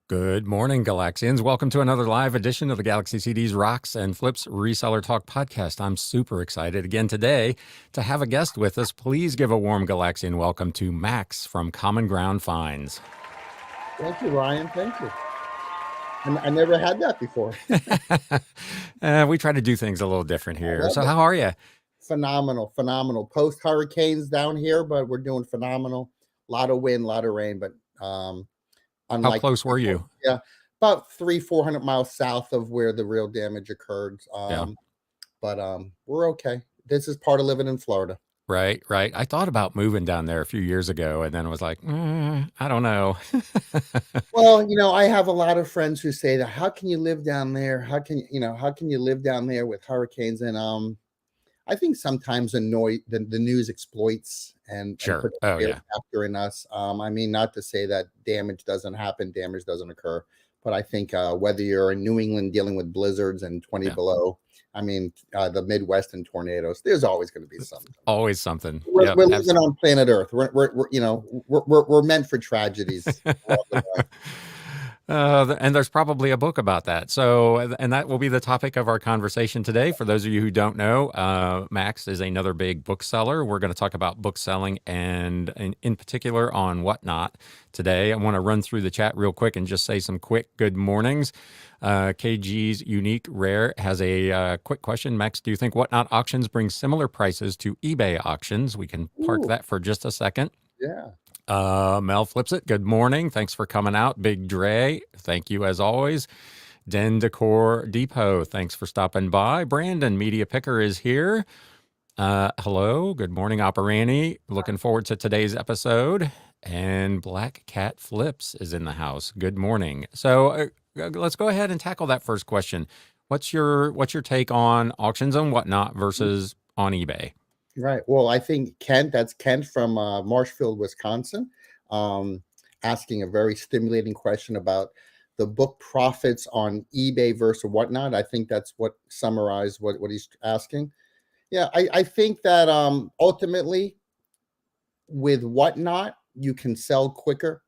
Good morning, Galaxians. Welcome to another live edition of the Galaxy CDs Rocks and Flips Reseller Talk podcast. I'm super excited again today to have a guest with us. Please give a warm Galaxian welcome to Max from Common Ground Finds. Thank you, Ryan. Thank you. I never had that before. We try to do things a little different here. So how are you? Phenomenal. Post hurricanes down here, but we're doing phenomenal. A lot of wind, a lot of rain, but How close were you? Yeah, about 400 miles south of where the real damage occurred. But we're okay. This is part of living in Florida. Right. I thought about moving down there a few years ago and then was like, I don't know. Well, I have a lot of friends who say that, how can you live down there? How can you live down there with hurricanes? And I think sometimes the news exploits and Sure. puts a fear factor in us. I mean, not to say that damage doesn't happen, damage doesn't occur, but I think whether you're in New England dealing with blizzards and 20 below, I mean, the Midwest and tornadoes, there's always going to be something. Always something. We're living on planet Earth. We're meant for tragedies. And there's probably a book about that. So, and that will be the topic of our conversation today. For those of you who don't know, Max is another big bookseller. We're going to talk about book selling and in particular on Whatnot today. I want to run through the chat real quick and just say some quick good mornings. KG's Unique Rare has a quick question. Max, do you think Whatnot auctions bring similar prices to eBay auctions? We can park that for just a second. Yeah. Mel flips it. Good morning. Thanks for coming out. Big Dre, thank you as always. Den Decor Depot, thanks for stopping by. Brandon, Media Picker is here. Hello. Good morning, Operani. Looking forward to today's episode. And Black Cat Flips is in the house. Good morning. So let's go ahead and tackle that first question. What's your take on auctions and Whatnot versus on eBay? Right. Well, I think that's Kent from Marshfield, Wisconsin, asking a very stimulating question about the book profits on eBay versus Whatnot. I think that's what summarized what he's asking. Yeah, I think that ultimately with Whatnot, you can sell quicker.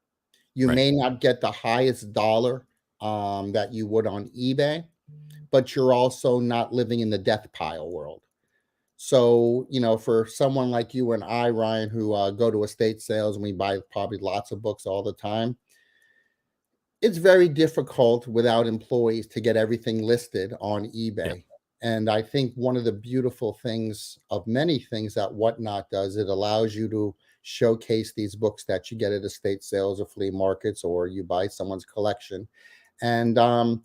You may not get the highest dollar that you would on eBay, but you're also not living in the death pile world. So, for someone like you and I, Ryan, who go to estate sales and we buy probably lots of books all the time, it's very difficult without employees to get everything listed on eBay. Yeah. And I think one of the beautiful things of many things that Whatnot does, it allows you to showcase these books that you get at estate sales or flea markets, or you buy someone's collection. And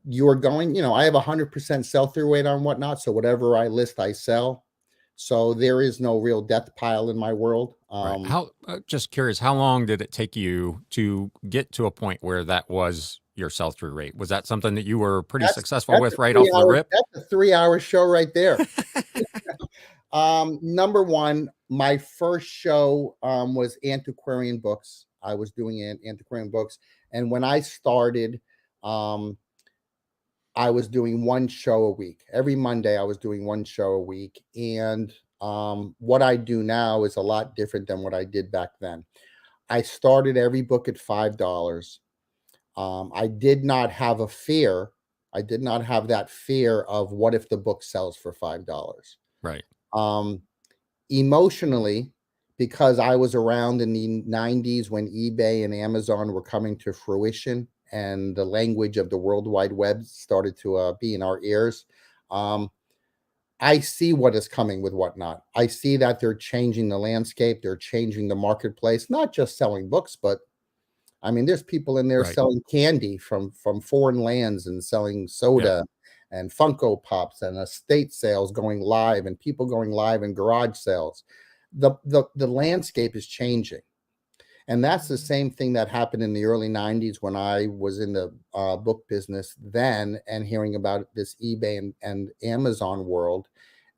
you're going, I have 100% sell-through rate on Whatnot. So whatever I list, I sell. So there is no real death pile in my world. How just curious, how long did it take you to get to a point where that was your sell-through rate? Was that something that you were pretty successful with right off the rip? That's a 3-hour show right there. Number one, my first show was antiquarian books. I was doing antiquarian books. And when I started, I was doing one show a week. Every Monday, I was doing one show a week. And what I do now is a lot different than what I did back then. I started every book at $5. I did not have a fear. I did not have that fear of what if the book sells for $5. Right. Emotionally, because I was around in the 90s when eBay and Amazon were coming to fruition, and the language of the World Wide Web started to be in our ears. I see what is coming with Whatnot. I see that they're changing the landscape. They're changing the marketplace, not just selling books, but I mean, there's people in there selling candy from foreign lands and selling soda and Funko Pops and estate sales going live and people going live in garage sales. The landscape is changing. And that's the same thing that happened in the early 90s when I was in the book business then and hearing about this eBay and Amazon world.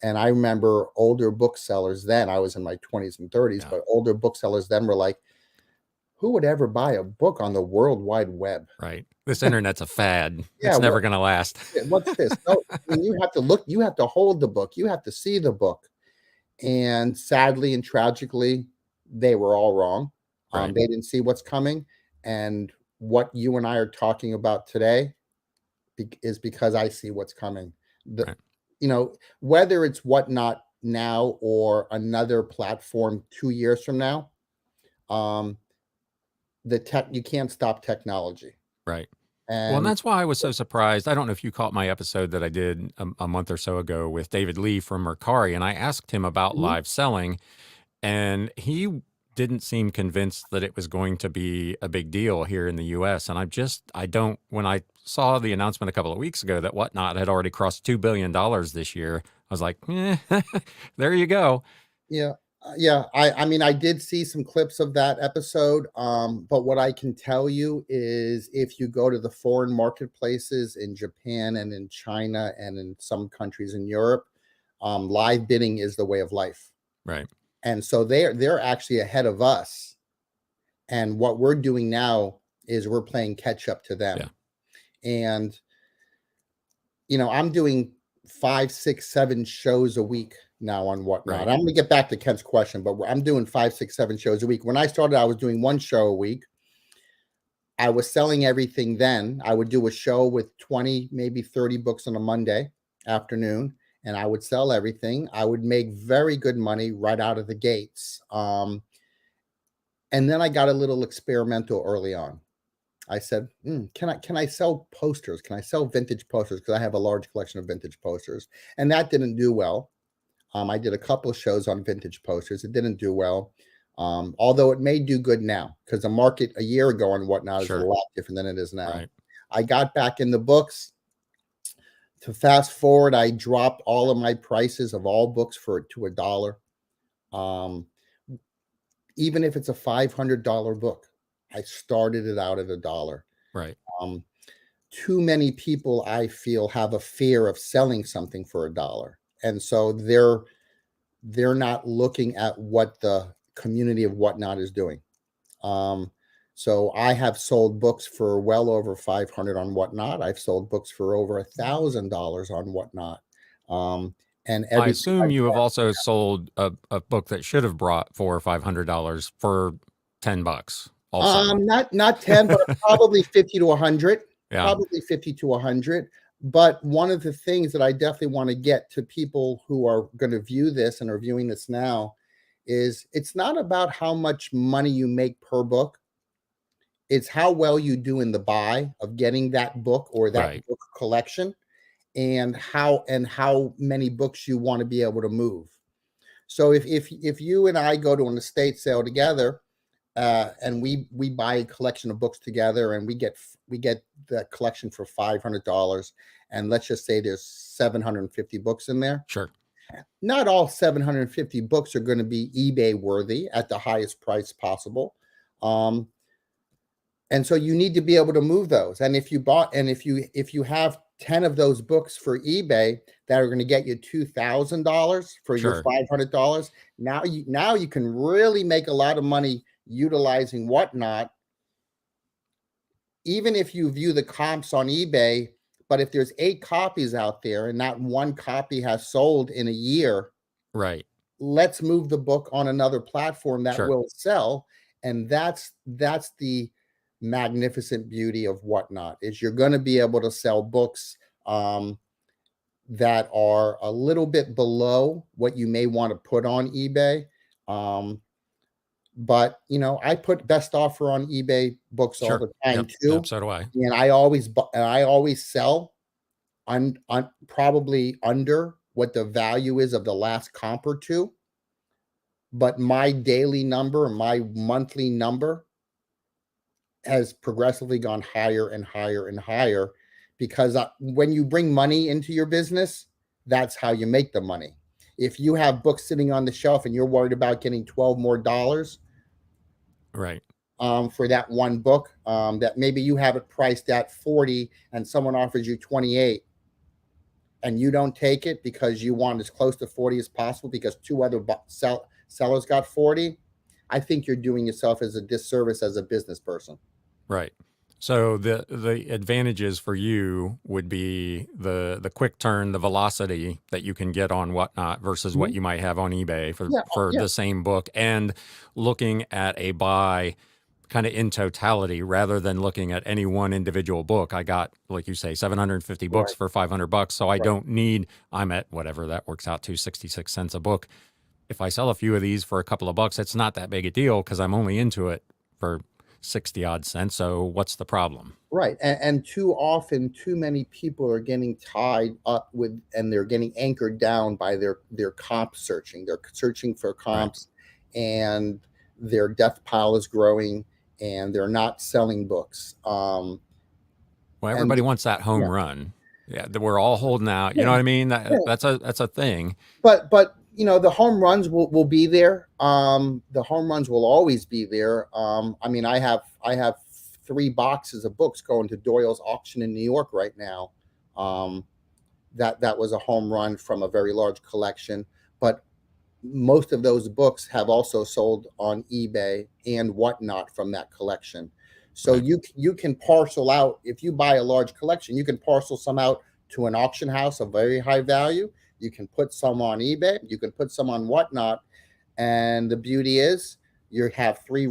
And I remember older booksellers then, I was in my 20s and 30s, but older booksellers then were like, who would ever buy a book on the World Wide Web? Right. This internet's a fad. It's never going to last. What's this? No, I mean, you have to look, you have to hold the book, you have to see the book. And sadly and tragically, they were all wrong. They didn't see what's coming. And what you and I are talking about today is because I see what's coming. The Right. whether it's Whatnot now or another platform 2 years from now, um, the tech you can't stop technology. Right. Well, and And that's why I was so surprised. I don't know if you caught my episode that I did a month or so ago with David Lee from Mercari, and I asked him about Mhm. live selling, and he didn't seem convinced that it was going to be a big deal here in the US. And I don't, when I saw the announcement a couple of weeks ago that Whatnot had already crossed $2 billion this year, I was like, there you go. Yeah, yeah. I mean, I did see some clips of that episode, but what I can tell you is if you go to the foreign marketplaces in Japan and in China and in some countries in Europe, live bidding is the way of life. Right. And so they're actually ahead of us. And what we're doing now is we're playing catch up to Yeah. them. And I'm doing 5, 6, 7 shows a week now on Whatnot. Right. I'm gonna get back to Kent's question, but I'm doing 5, 6, 7 shows a week. When I started, I was doing 1 show a week. I was selling everything then. I would do a show with 20, maybe 30 books on a Monday afternoon, and I would sell everything. I would make very good money right out of the gates. And then I got a little experimental early on. I said, can I sell posters? Can I sell vintage posters? Because I have a large collection of vintage posters. And that didn't do well. I did a couple of shows on vintage posters. It didn't do well. Although it may do good now because the market a year ago and Whatnot is a Sure. lot different than it is now. Right. I got back in the books. To fast forward, I dropped all of my prices of all books to $1. Um, Even if it's a $500 book, I started it out at $1. Right. Um, Too many people, I feel, have a fear of selling something for $1, and so they're not looking at what the community of Whatnot is doing. Um, so I have sold books for well over 500 on Whatnot. I've sold books for over $1,000 on Whatnot. Um, and I every time assume you have also sold a book that should have brought $400 or $500 for $10 also. not 10, but probably 50 to 100, Yeah. probably 50 to 100. But one of the things that I definitely want to get to people who are going to view this and are viewing this now is it's not about how much money you make per book. It's how well you do in the buy of getting that book or that Right. book collection and how many books you want to be able to move. So if you and I go to an estate sale together, and we buy a collection of books together, and we get the collection for $500, and let's just say there's 750 books in there. Sure. Not all 750 books are going to be eBay worthy at the highest price possible. Um, and so you need to be able to move those. And if you have 10 of those books for eBay that are going to get you $2,000 for your Sure. $500, now you can really make a lot of money utilizing Whatnot, even if you view the comps on eBay. But if there's 8 copies out there and not one copy has sold in a year, Right. let's move the book on another platform that Sure. will sell. And that's the magnificent beauty of Whatnot, is you're going to be able to sell books that are a little bit below what you may want to put on eBay. But I put best offer on eBay books all Sure. the time Yep. Yep. too, So do I. and I always sell probably under what the value is of the last comp or two. But my daily number, my monthly number has progressively gone higher and higher and higher because when you bring money into your business, that's how you make the money. If you have books sitting on the shelf and you're worried about getting 12 more dollars Right. for that one book, that maybe you have it priced at 40 and someone offers you 28, and you don't take it because you want as close to 40 as possible because two other sellers got 40, I think you're doing yourself as a disservice as a business person. Right. So the advantages for you would be the quick turn, the velocity that you can get on Whatnot versus what Mhm. you might have on eBay Yeah, for yeah. the same book, and looking at a buy kind of in totality rather than looking at any one individual book. I got, like you say, 750 books Right, for $500. So I right. don't need, I'm at whatever that works out to, 66 cents a book. If I sell a few of these for a couple of bucks, it's not that big a deal because I'm only into it for 60 odd cents. So what's the problem? Right. And too often, too many people are getting tied up with, and they're getting anchored down by their comp searching. They're searching for Right. comps, and their death pile is growing, and they're not selling books. Well, And everybody wants that home yeah, run. Yeah, we're all holding out. You know yeah, what I mean? yeah. That's a thing. But the home runs will be there. The home runs will always be there. I mean, I have 3 boxes of books going to Doyle's auction in New York right now. Um, that was a home run from a very large collection. But most of those books have also sold on eBay and whatnot from that collection. So Right. you can parcel out, if you buy a large collection, you can parcel some out to an auction house of very high value. You can put some on eBay. You can put some on whatnot. And the beauty is you have three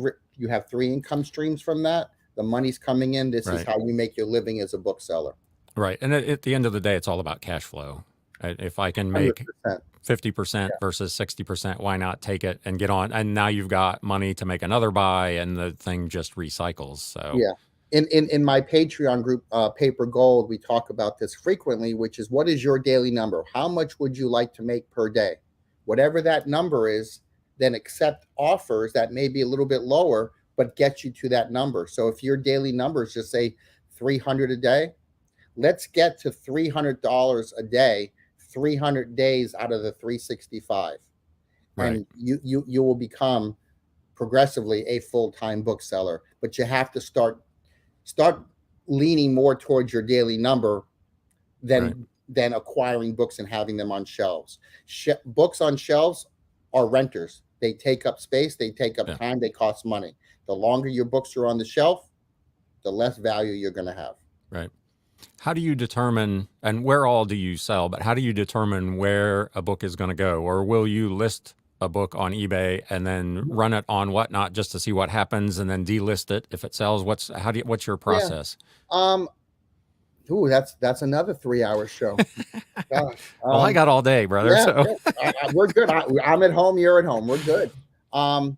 income streams from that. The money's coming in. This is Right. how you make your living as a bookseller. Right. And at the end of the day, it's all about cash flow. If I can make 100%. 50% versus 60%, why not take it and get on? And now you've got money to make another buy and the thing just recycles. So, Yeah. In my Patreon group, Paper Gold, we talk about this frequently, which is, what is your daily number? How much would you like to make per day? Whatever that number is, then accept offers that may be a little bit lower, but get you to that number. So if your daily number is just say 300 a day, let's get to $300 a day, 300 days out of the 365. right. And you will become progressively a full-time bookseller, but you have to start leaning more towards your daily number Right. than acquiring books and having them on shelves. Books on shelves are renters. They take up space, they take up Yeah. time, they cost money. The longer your books are on the shelf, the less value you're going to have. Right. How do you determine, and where all do you sell, but how do you determine where a book is going to go? Or will you list a book on eBay and then run it on whatnot just to see what happens and then delist it if it sells? What's your Yeah. process? Um. Ooh, that's another 3-hour show. Gosh. Well, I got all day, brother. Yeah, So, yeah. We're good. I'm at home. You're at home. We're good. Um.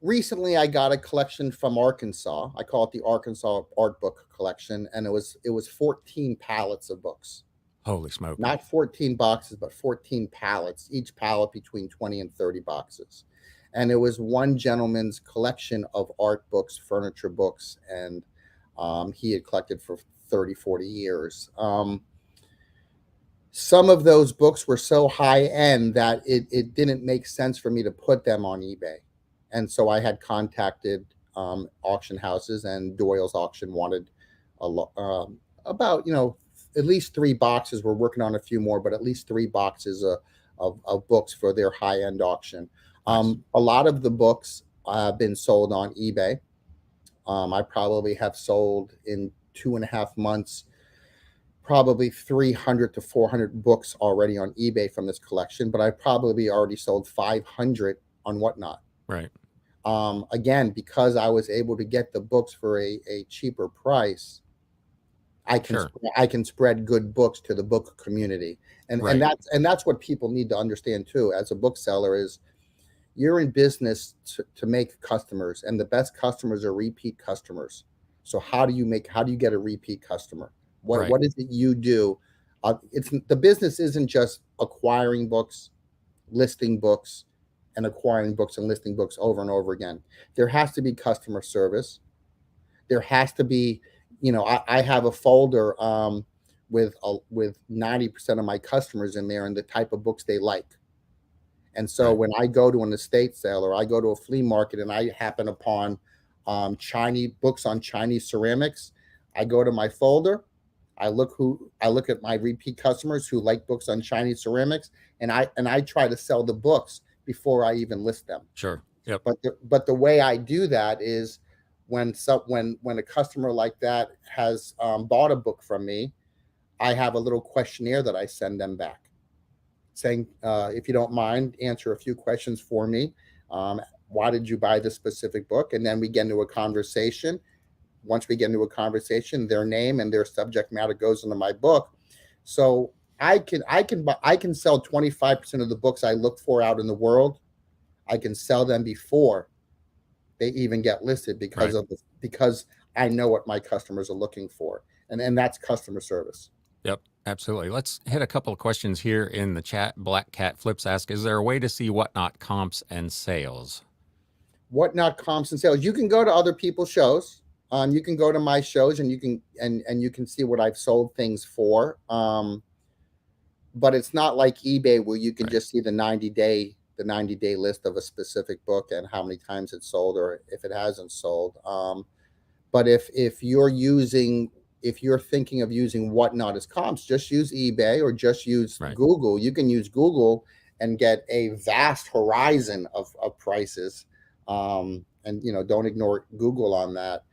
Recently, I got a collection from Arkansas. I call it the Arkansas Art Book Collection, and it was 14 pallets of books. holy smoke. Not 14 boxes, but 14 pallets, each pallet between 20 and 30 boxes. And it was one gentleman's collection of art books, furniture books, and he had collected for 30, 40 years. Some of those books were so high end that it didn't make sense for me to put them on eBay. And so I had contacted auction houses, and Doyle's auction wanted about, at least 3 boxes. We're working on a few more, but at least 3 boxes of books for their high end auction. Nice. A lot of the books have been sold on eBay. I probably have sold in 2.5 months probably 300 to 400 books already on eBay from this collection, but I probably already sold 500 on whatnot. Right. Again, because I was able to get the books for a cheaper price, Sure. I can spread good books to the book community, and Right. that's what people need to understand too. As a bookseller, is you're in business to make customers, and the best customers are repeat customers. So how do you get a repeat customer? Right. What is it you do? It's the business isn't just acquiring books, listing books, and acquiring books and listing books over and over again. There has to be customer service. There has to be, I have a folder with 90% of my customers in there and the type of books they like. And so Right. when I go to an estate sale or I go to a flea market and I happen upon Chinese books on Chinese ceramics, I go to my folder. I look at my repeat customers who like books on Chinese ceramics, and I try to sell the books before I even list them. Sure. Yep. But the way I do that is when a customer like that has bought a book from me, I have a little questionnaire that I send them back saying, if you don't mind, answer a few questions for me. why did you buy this specific book? And then we get into a conversation. Once we get into a conversation, their name and their subject matter goes into my book. So I can sell 25% of the books I look for out in the world. I can sell them before they even get listed because Right. of because I know what my customers are looking for. And that's customer service. Yep, absolutely. Let's hit a couple of questions here in the chat. Black Cat Flips ask, is there a way to see Whatnot comps and sales? Whatnot comps and sales. You can go to other people's shows. You can go to my shows and you can you can see what I've sold things for. But it's not like eBay where you can Right. just see the 90-day list of a specific book and how many times it's sold or if it hasn't sold. But if you're thinking of using Whatnot as comps, just use eBay or just use Right. Google. You can use Google and get a vast horizon of prices. And don't ignore Google on that.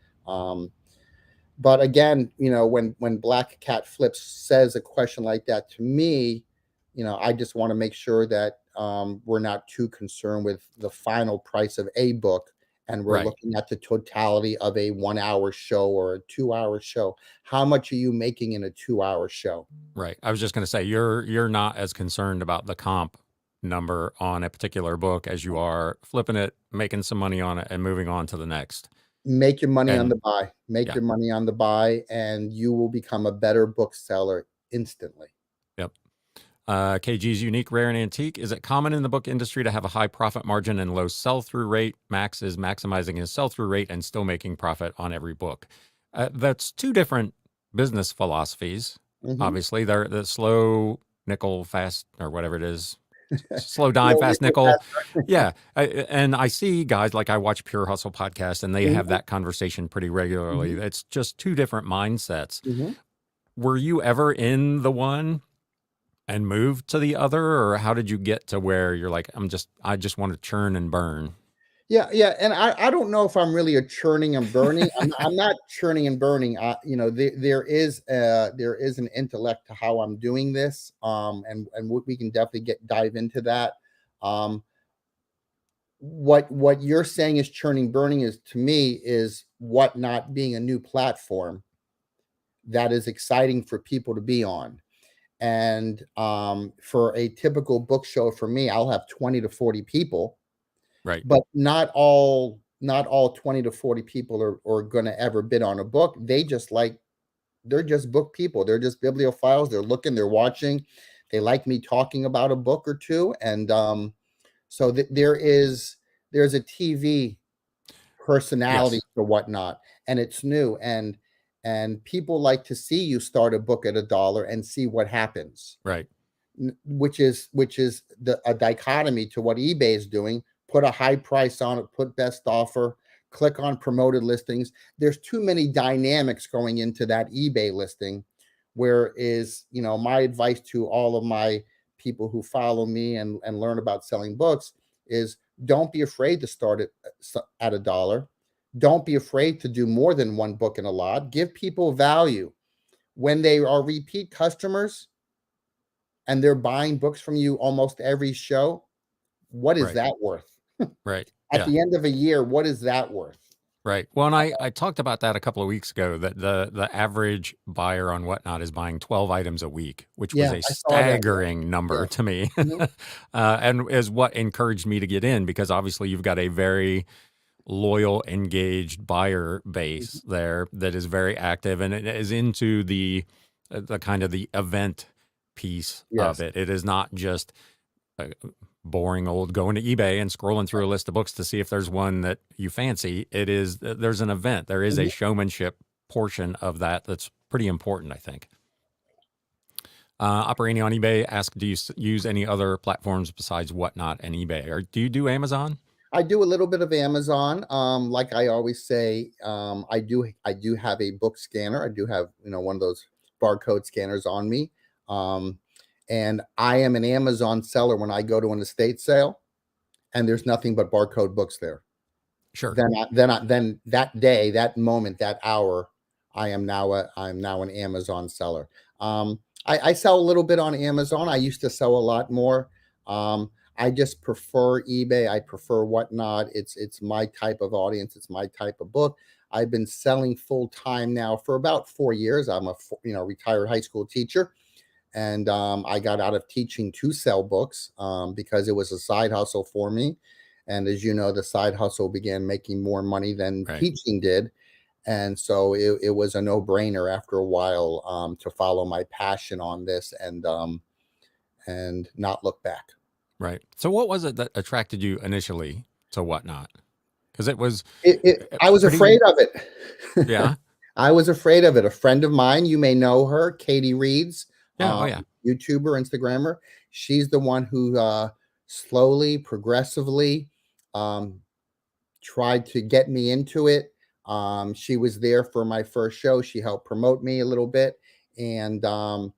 But again, when Black Cat Flips says a question like that to me, I just want to make sure that we're not too concerned with the final price of a book, and we're Right. looking at the totality of a 1 hour show or a 2 hour show. How much are you making in a 2 hour show? Right. I was just going to say you're not as concerned about the comp number on a particular book as you are flipping it, making some money on it, and moving on to the next. Make your money on And the buy. Make yeah, your money on the buy, and you will become a better bookseller instantly. yep. KG's unique, rare, and antique. Is it common in the book industry to have a high profit margin and low sell through rate? Max is maximizing his sell through rate and still making profit on every book. That's two different business philosophies. Mhm. Obviously, they're the slow nickel, fast, or whatever it is, slow dime, Slow fast nickel, nickel. fast. Yeah. And I see guys like I watch Pure Hustle podcast and they have Mhm, that conversation pretty regularly. mhm, It's just two different mindsets. mhm. Were you ever in the one and moved to the other, or how did you get to where you're like, I just want to churn and burn? Yeah, yeah, and I don't know if I'm really a churning and burning. I'm not churning and burning. There is an intellect to how I'm doing this, and we can definitely dive into that. Um, what you're saying is churning burning is to me is what not being a new platform that is exciting for people to be on. And for a typical book show for me, I'll have 20 to 40 people, Right. but not all 20 to 40 people are going to ever bid on a book. They're just book people. They're just bibliophiles. They're looking, they're watching. They like me talking about a book or two. And so there's a TV personality Yes. or whatnot, and it's new. And people like to see you start a book at $1 and see what happens, Right. which is a dichotomy to what eBay is doing. Put a high price on it, put best offer, click on promoted listings. There's too many dynamics going into that eBay listing. Whereas, my advice to all of my people who follow me and learn about selling books is don't be afraid to start at $1. Don't be afraid to do more than one book in a lot. Give people value. When they are repeat customers, and they're buying books from you almost every show, what is Right. that worth? Right. At Yeah. the end of a year, what is that worth? Right. Well, and I talked about that a couple of weeks ago that the average buyer on Whatnot is buying 12 items a week, which was Yeah, a I saw that. staggering Yeah. number to me. Mhm. And is what encouraged me to get in because obviously you've got a very loyal, engaged buyer base Mhm. there that is very active and it is into the kind of the event piece of Yes. it. It is not just uh, boring old going to eBay and scrolling through a list of books to see if there's one that you fancy. It is there's an event. There is a Mhm. showmanship portion of that that's pretty important, I think. Operating on eBay, ask, do you use any other platforms besides Whatnot and eBay, or do you do Amazon? I do a little bit of Amazon. Like I always say, I do have a book scanner. I do have, one of those barcode scanners on me. Um, and I am an Amazon seller when I go to an estate sale and there's nothing but barcode books there. Sure. Then that day, that moment, that hour, I'm now an Amazon seller. I sell a little bit on Amazon. I used to sell a lot more. I just prefer eBay. I prefer Whatnot. It's my type of audience. It's my type of book. I've been selling full time now for about 4 years. I'm a retired high school teacher, and I got out of teaching to sell books because it was a side hustle for me. And as you know, the side hustle began making more money than Right. teaching did. And so it was a no brainer after a while to follow my passion on this and not look back. Right. So what was it that attracted you initially to Whatnot? Because it was I was pretty, afraid of it. yeah. I was afraid of it. A friend of mine, you may know her, Katie Reeds, Yeah. Oh, yeah. YouTuber, Instagrammer. She's the one who slowly, progressively um, tried to get me into it. She was there for my first show. She helped promote me a little bit. And it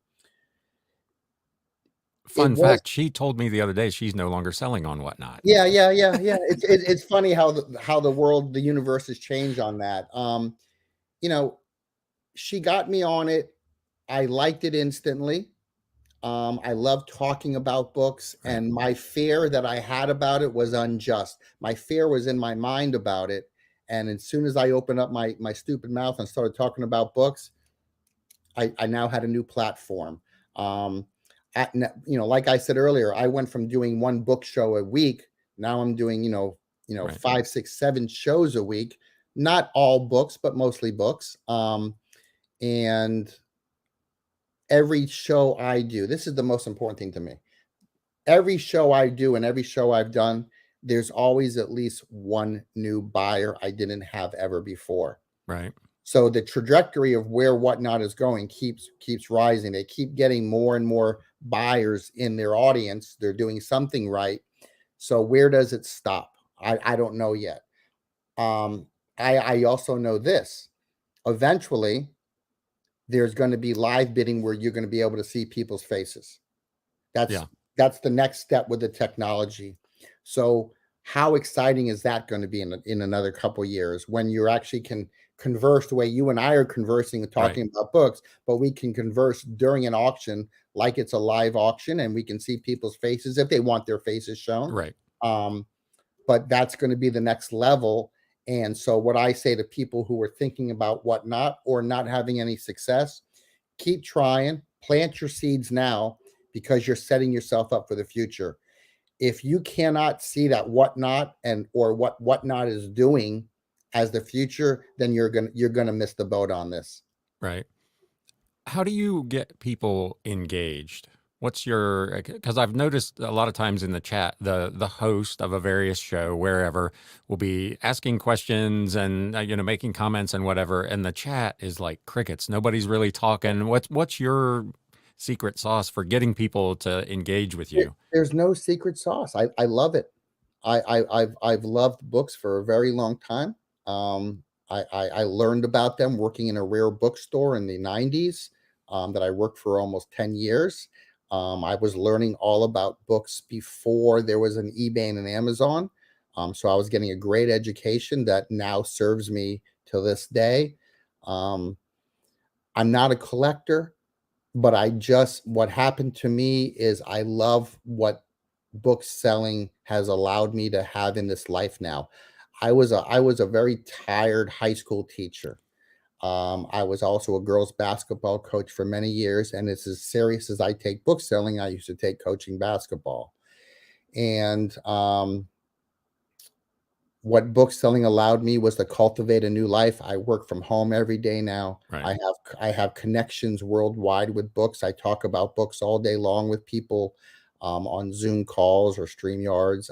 Fun was, fact, she told me the other day she's no longer selling on Whatnot. yeah, yeah, yeah, yeah. It's funny how the world, the universe has changed on that. You know, she got me on it. I liked it instantly. I love talking about books, Right. and my fear that I had about it was unjust. My fear was in my mind about it, and as soon as I opened up my stupid mouth and started talking about books, I now had a new platform. Um, like I said earlier, I went from doing one book show a week. Now I'm doing Right. 5, 6, 7 shows a week. Not all books, but mostly books. And every show I do, this is the most important thing to me. Every show I do and every show I've done, there's always at least one new buyer I didn't have ever before. Right. So the trajectory of where Whatnot is going keeps rising. They keep getting more and more buyers in their audience. They're doing something right. So where does it stop? I don't know yet. Um, I also know this. Eventually, there's going to be live bidding where you're going to be able to see people's faces. That's Yeah. that's the next step with the technology. So how exciting is that going to be in another couple of years when you actually can converse the way you and I are conversing and Right. talking about books, but we can converse during an auction like it's a live auction and we can see people's faces if they want their faces shown. Right. Um, but that's going to be the next level. And so what I say to people who are thinking about Whatnot or not having any success, keep trying, plant your seeds now because you're setting yourself up for the future. If you cannot see that Whatnot or what Whatnot is doing as the future, then you're gonna miss the boat on this. Right. How do you get people engaged? What's your, because I've noticed a lot of times in the chat, the host of a various show, wherever, will be asking questions and making comments and whatever, and the chat is like crickets. Nobody's really talking. What's your secret sauce for getting people to engage with you? There's no secret sauce. I love it. I've loved books for a very long time. I learned about them working in a rare bookstore in the 90s that I worked for almost 10 years. I was learning all about books before there was an eBay and an Amazon. So I was getting a great education that now serves me to this day. Um, I'm not a collector, but what happened to me is I love what book selling has allowed me to have in this life now. I was a very tired high school teacher. I was also a girls basketball coach for many years, and it's as serious as I take book selling. I used to take coaching basketball, and what book selling allowed me was to cultivate a new life. I work from home every day now. Right. I have connections worldwide with books. I talk about books all day long with people on Zoom calls or StreamYards.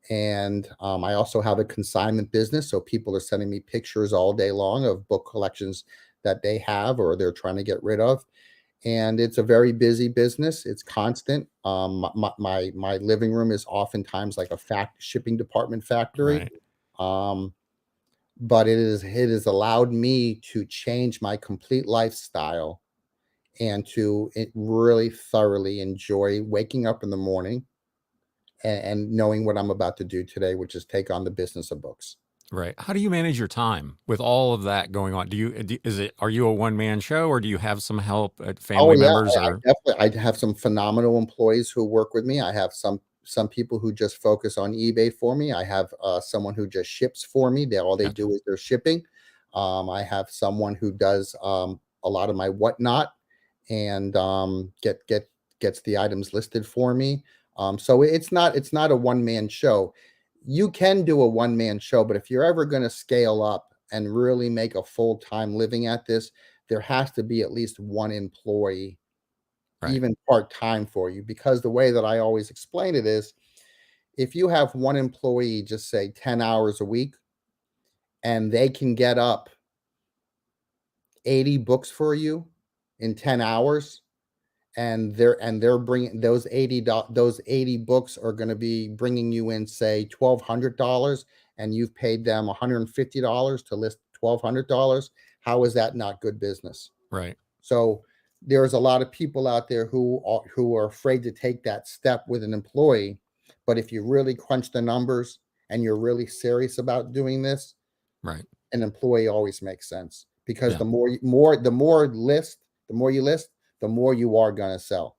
And I also have a consignment business, so people are sending me pictures all day long of book collections that they have or they're trying to get rid of. And it's a very busy business. It's constant. My living room is oftentimes like a shipping department factory. Right. Um, but it has allowed me to change my complete lifestyle and to really thoroughly enjoy waking up in the morning and knowing what I'm about to do today, which is take on the business of books. Right. How do you manage your time with all of that going on? Are you a one man show or do you have some help, Oh family yeah, members I or? definitely I have some phenomenal employees who work with me. I have some some people who just focus on eBay for me. I have someone who just ships for me. All they Gotcha. do is their shipping. I have someone who does a lot of my whatnot and gets the items listed for me. So it's not a one man show. You can do a one man show, but if you're ever going to scale up and really make a full time living at this, there has to be at least one employee, Right. even part time for you. Because the way that I always explain it is, if you have one employee, just say 10 hours a week, and they can get up 80 books for you in 10 hours, and they're bringing those 80 books are going to be bringing you in, say, $1,200, and you've paid them $150 to list $1,200. How is that not good business? Right. So there's a lot of people out there who are afraid to take that step with an employee. But if you really crunch the numbers and you're really serious about doing this, Right. an employee always makes sense, because Yeah. the more you list, the more you are going to sell.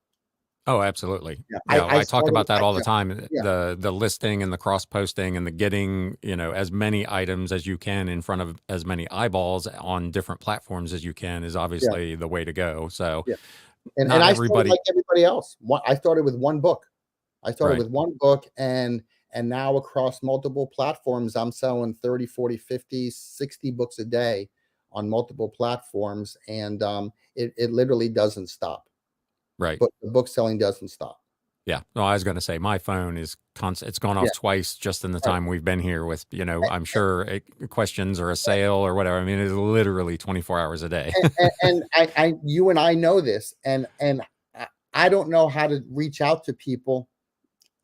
Oh, absolutely. Yeah, Yeah, I I talk started. about that all the time. Yeah, The listing and the cross posting and the getting, as many items as you can in front of as many eyeballs on different platforms as you can is yeah, obviously the way to go. So yeah. And not I started everybody. like everybody else. I started with one book. I started Right. with one book, and now across multiple platforms, I'm selling 30, 40, 50, 60 books a day on multiple platforms, and it literally doesn't stop. Right. But the book selling doesn't stop. Yeah. No, I was going to say my phone is constant. It's gone Yeah, off twice just in the right. time we've been here with, I'm sure questions or a sale or whatever. I mean, it's literally 24 hours a day. And you and I know this, and I don't know how to reach out to people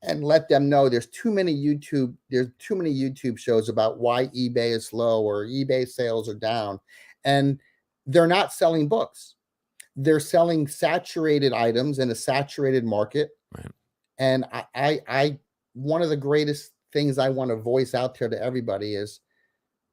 and let them know there's too many YouTube shows about why eBay is low or eBay sales are down, and they're not selling books. They're selling saturated items in a saturated market. Right. And I one of the greatest things I want to voice out there to everybody is,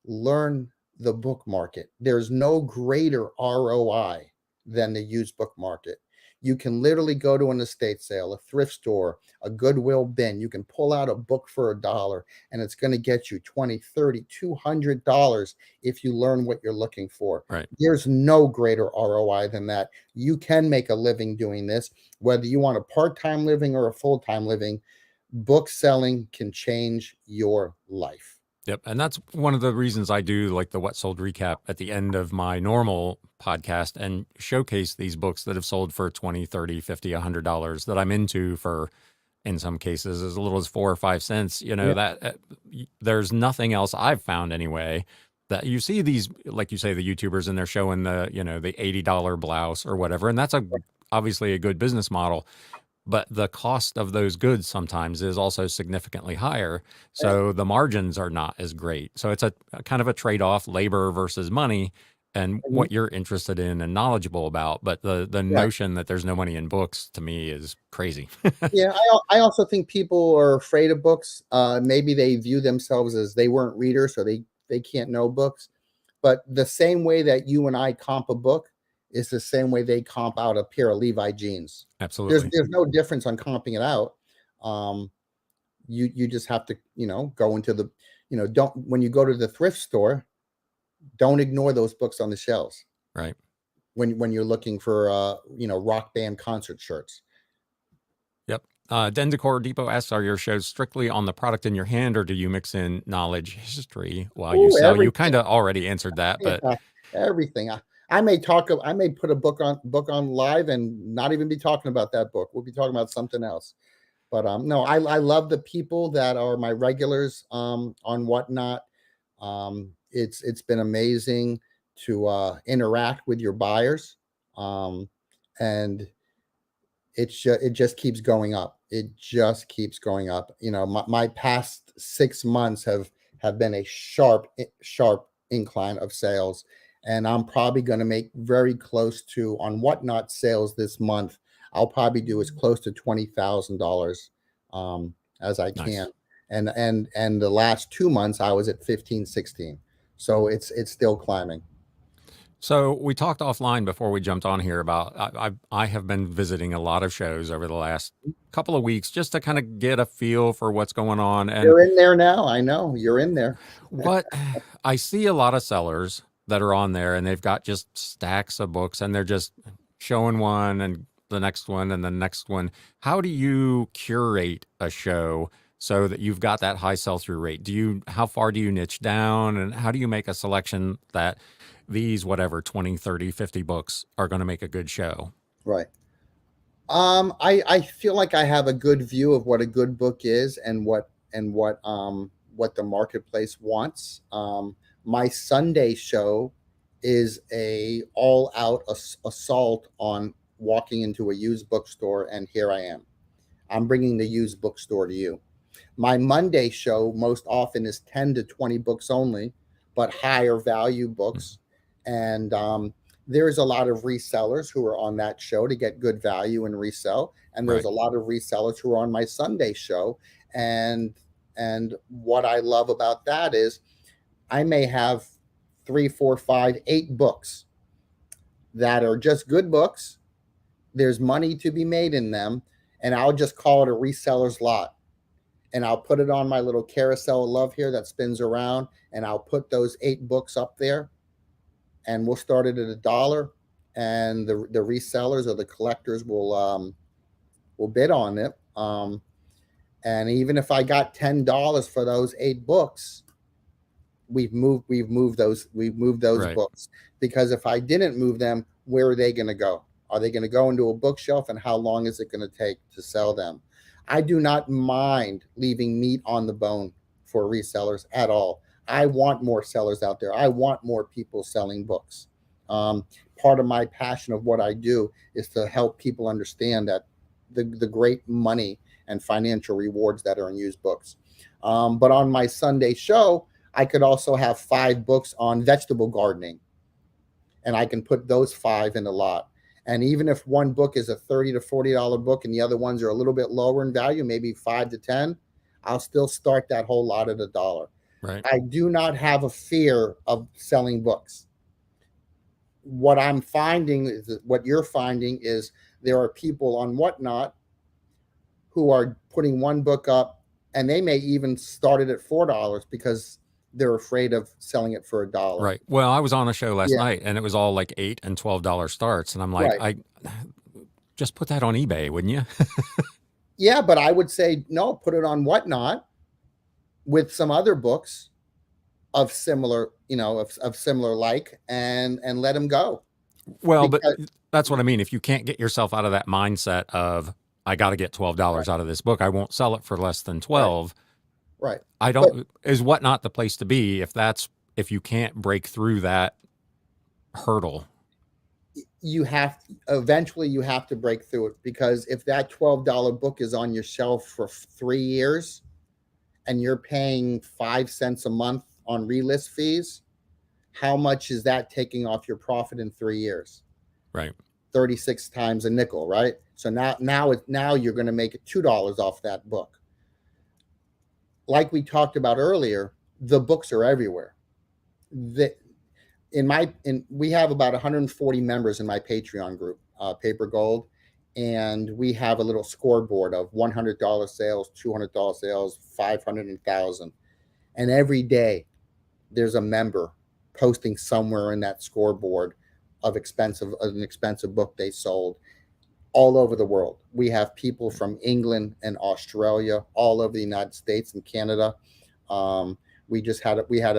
learn the book market. There's no greater ROI than the used book market. You can literally go to an estate sale, a thrift store, a Goodwill bin. You can pull out a book for $1, and it's going to get you 20, 30, $200 if you learn what you're looking for. Right. There's no greater ROI than that. You can make a living doing this, whether you want a part-time living or a full-time living. Book selling can change your life. Yep. And that's one of the reasons I do like the What Sold recap at the end of my normal podcast and showcase these books that have sold for 20, 30, 50, $100 that I'm into for, in some cases, as little as 4 or 5 cents. Yeah, That there's nothing else I've found anyway that you see these, like you say, the YouTubers and they're showing the $80 blouse or whatever. And that's obviously a good business model. But the cost of those goods sometimes is also significantly higher. yeah. So the margins are not as great. So it's a kind of a trade off, labor versus money, and Mhm. what you're interested in and knowledgeable about. But the Right. notion that there's no money in books to me is crazy. Yeah, I also think people are afraid of books. Maybe they view themselves as they weren't readers, so they can't know books. But the same way that you and I comp a book is the same way they comp out a pair of Levi jeans. There's Absolutely. there's no difference on comping it out. Um, you just have to, go into the, don't when you go to the thrift store, don't ignore those books on the shelves Right. when you're looking for rock band concert shirts. Yep. Den Decor Depot asks, are your shows strictly on the product in your hand, or do you mix in knowledge history while you Ooh, sell? You kind everything. of already answered that, but Yeah, everything. I may put a book on live and not even be talking about that book. We'll be talking about something else. But no, I love the people that are my regulars on Whatnot. It's been amazing to interact with your buyers. And it just keeps going up. It just keeps going up. My past 6 months have been a sharp incline of sales, and I'm probably going to make very close to, on Whatnot sales this month. I'll probably do as close to $20,000 as I nice. can. And the last 2 months I was at 15, 16. So it's still climbing. So we talked offline before we jumped on here about I have been visiting a lot of shows over the last couple of weeks just to kind of get a feel for what's going on. And You're in there now. I know you're in there. what I see a lot of sellers that are on there and they've got just stacks of books and they're just showing one and the next one and the next one. How do you curate a show so that you've got that high sell through rate? How far do you niche down and how do you make a selection that these, whatever, 20, 30, 50 books are going to make a good show? Right. I feel like I have a good view of what a good book is and what the marketplace wants. My Sunday show is a all out assault on walking into a used bookstore, and here I am. I'm bringing the used bookstore to you. My Monday show most often is 10 to 20 books only, but higher value books. And there's a lot of resellers who are on that show to get good value and resell. And there's Right. a lot of resellers who are on my Sunday show. And what I love about that is I may have 3, 4, 5, 8 books that are just good books. There's money to be made in them. And I'll just call it a reseller's lot. And I'll put it on my little carousel of love here that spins around. And I'll put those 8 books up there. And we'll start it at $1. And the resellers or the collectors will bid on it. And even if I got $10 for those 8 books, we've moved those Right. books, because if I didn't move them, where are they going to go? Are they going to go into a bookshelf, and how long is it going to take to sell them? I do not mind leaving meat on the bone for resellers at all. I want more sellers out there. I want more people selling books. Part of my passion of what I do is to help people understand that the great money and financial rewards that are in used books. But on my Sunday show, I could also have 5 books on vegetable gardening, and I can put those 5 in a lot. And even if one book is a $30 to $40 book and the other ones are a little bit lower in value, maybe 5 to 10, I'll still start that whole lot at $1. Right. I do not have a fear of selling books. What I'm finding is what you're finding is there are people on Whatnot who are putting one book up, and they may even start it at $4 because they're afraid of selling it for $1. Right. Well, I was on a show last Yeah, night and it was all like $8 and $12 starts. And I'm like, right. I just put that on eBay, wouldn't you? Yeah, but I would say no, put it on Whatnot with some other books of similar, of similar like, and let them go. Well, but Because that's what I mean. If you can't get yourself out of that mindset of, I got to get $12 right, out of this book, I won't sell it for less than right, 12. right. I But don't, is Whatnot the place to be if you can't break through that hurdle? eventually you have to break through it, because if that $12 book is on your shelf for 3 years and you're paying 5 cents a month on relist fees, how much is that taking off your profit in 3 years? Right. 36 times a nickel, right? So now you're going to make $2 off that book. Like we talked about earlier, the books are everywhere. We have about 140 members in my Patreon group, Paper Gold, and we have a little scoreboard of $100 sales, $200 sales, 500 and 1,000. And every day there's a member posting somewhere in that scoreboard of an expensive book they sold, all over the world. We have people from England and Australia, all over the United States and Canada. We just had we had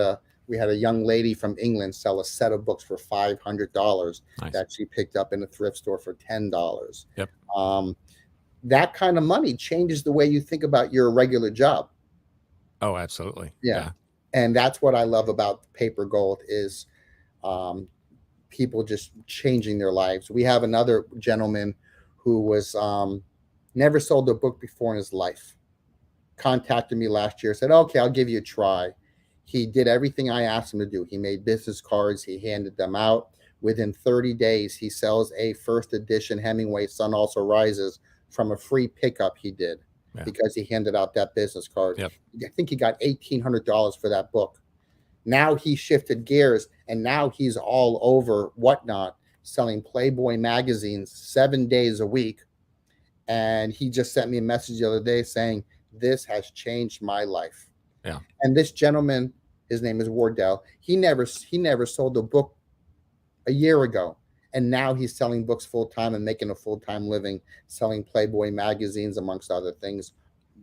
a young lady from England sell a set of books for $500 Nice. that she picked up in a thrift store for $10. Yep. That kind of money changes the way you think about your regular job. Oh, absolutely. Yeah. Yeah. And that's what I love about Paper Gold is people just changing their lives. We have another gentleman who was never sold a book before in his life. Contacted me last year, said, okay, I'll give you a try. He did everything I asked him to do. He made business cards. He handed them out. Within 30 days, he sells a first edition Hemingway Sun Also Rises from a free pickup he did, Yeah. because he handed out that business card. Yep. I think he got $1,800 for that book. Now he shifted gears, and now he's all over Whatnot, selling Playboy magazines 7 days a week. And he just sent me a message the other day saying, "This has changed my life." Yeah. And this gentleman, his name is Wardell. He never sold a book a year ago, and now he's selling books full time and making a full time living selling Playboy magazines, amongst other things,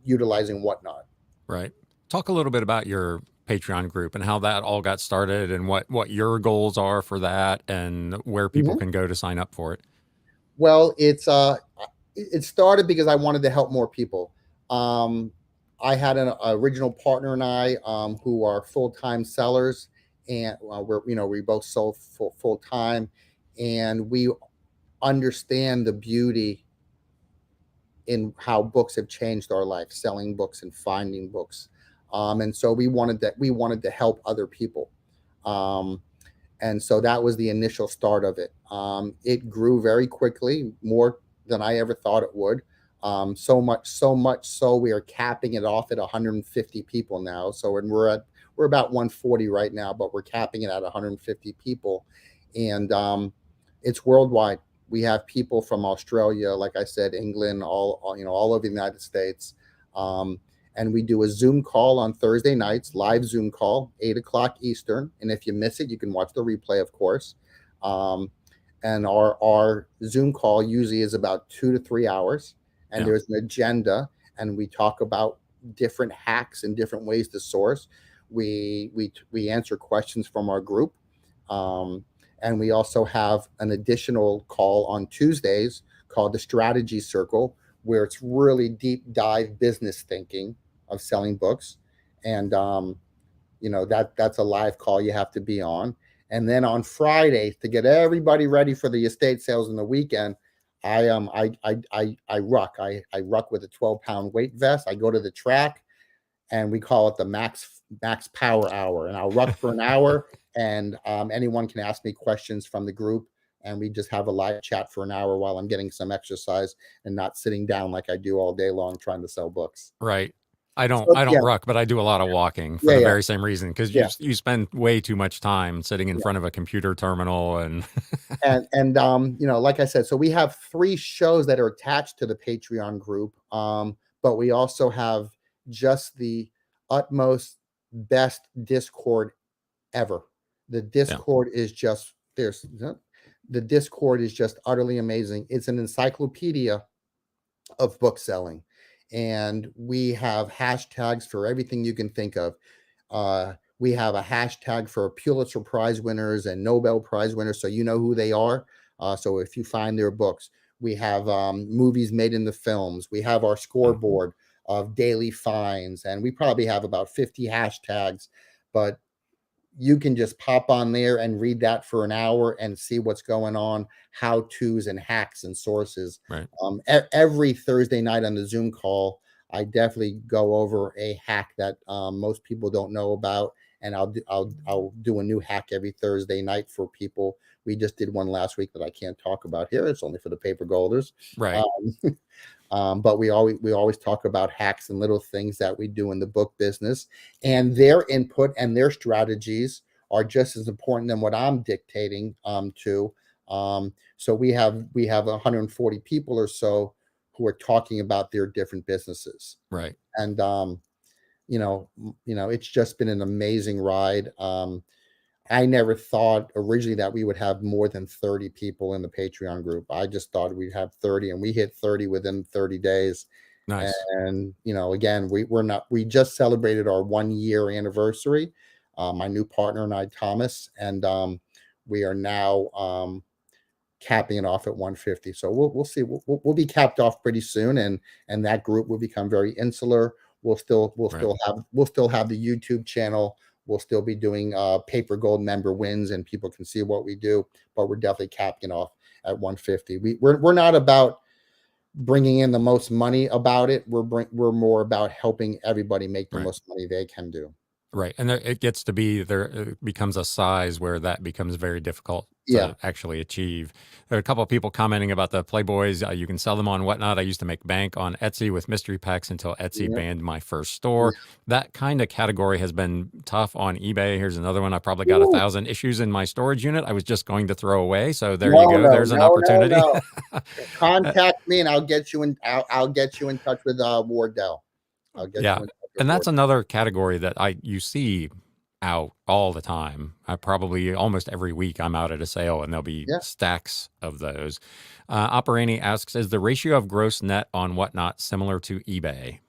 utilizing Whatnot. Right. Talk a little bit about your Patreon group and how that all got started and what your goals are for that and where people Mhm. can go to sign up for it. Well, it started because I wanted to help more people. Um, I had an original partner and I, who are full time sellers, and we both sold full time, and we understand the beauty in how books have changed our life, selling books and finding books. And so we wanted to help other people. Um, and so that was the initial start of it. It grew very quickly, more than I ever thought it would. So much so we are capping it off at 150 people now. So we're about 140 right now, but we're capping it at 150 people, and it's worldwide. We have people from Australia, like I said, England, all over the United States. Um, and we do a Zoom call on Thursday nights, live Zoom call, 8 o'clock Eastern. And if you miss it, you can watch the replay, of course. Um, and our Zoom call usually is about 2 to 3 hours, and Yeah. there's an agenda, and we talk about different hacks and different ways to source. We answer questions from our group. Um, and we also have an additional call on Tuesdays called the Strategy Circle, where it's really deep dive business thinking of selling books. And that's a live call you have to be on. And then on Friday, to get everybody ready for the estate sales in the weekend, I ruck with a 12-pound weight vest. I go to the track, and we call it the max power hour. And I'll ruck for an hour, and anyone can ask me questions from the group, and we just have a live chat for an hour while I'm getting some exercise and not sitting down like I do all day long trying to sell books. Right. I don't Yeah, ruck, but I do a lot of walking for yeah, the yeah, very same reason because yeah, you spend way too much time sitting in yeah. front of a computer terminal and And like I said, so we have 3 shows that are attached to the Patreon group, but we also have just the utmost best Discord ever. The yeah. Discord is just there's the Discord is just utterly amazing. It's an encyclopedia of book selling, and we have hashtags for everything you can think of. We have a hashtag for Pulitzer Prize winners and Nobel Prize winners, so you know who they are. So if you find their books, we have movies made into films. We have our Mm. scoreboard of daily finds, and we probably have about 50 hashtags. But you can just pop on there and read that for an hour and see what's going on, how to's and hacks and sources. Right. Every Thursday night on the Zoom call, I definitely go over a hack that most people don't know about, and I'll do a new hack every Thursday night for people. We just did one last week that I can't talk about here. It's only for the paper golders. Right. Um, but we always talk about hacks and little things that we do in the book business, and their input and their strategies are just as important than what I'm dictating to. So we have 140 people or so who are talking about their different businesses, Right. and it's just been an amazing ride. I never thought originally that we would have more than 30 people in the Patreon group. I just thought we'd have 30, and we hit 30 within 30 days. Nice. And again, we just celebrated our 1 year anniversary. My new partner and I, Thomas, and we are now capping it off at 150. So we'll see. We'll be capped off pretty soon, and that group will become very insular. We'll still we'll Right. still have we'll still have the YouTube channel. We'll still be doing paper gold member wins, and people can see what we do. But we're definitely capping off at 150. We're not about bringing in the most money about it. We're more about helping everybody make the Right. most money they can do. Right. And there, it gets to be there it becomes a size where that becomes very difficult Yeah. to actually achieve. There are a couple of people commenting about the Playboys. You can sell them on Whatnot. I used to make bank on Etsy with mystery packs until Etsy Yeah. banned my first Yeah. store. That kind of category has been tough on eBay. Here's another one. I probably got Ooh. 1,000 issues in my storage unit. I was just going to throw away. So there you No, go. no, There's an no, no, opportunity. no. Contact me and I'll get you in. I'll get you in touch with Wardell. I'll get Yeah. you in touch with And that's Wardell. another category that you see out all the time. I probably almost every week I'm out at a sale and there'll be Yeah. stacks of those. Operani asks, is the ratio of gross net on Whatnot similar to eBay?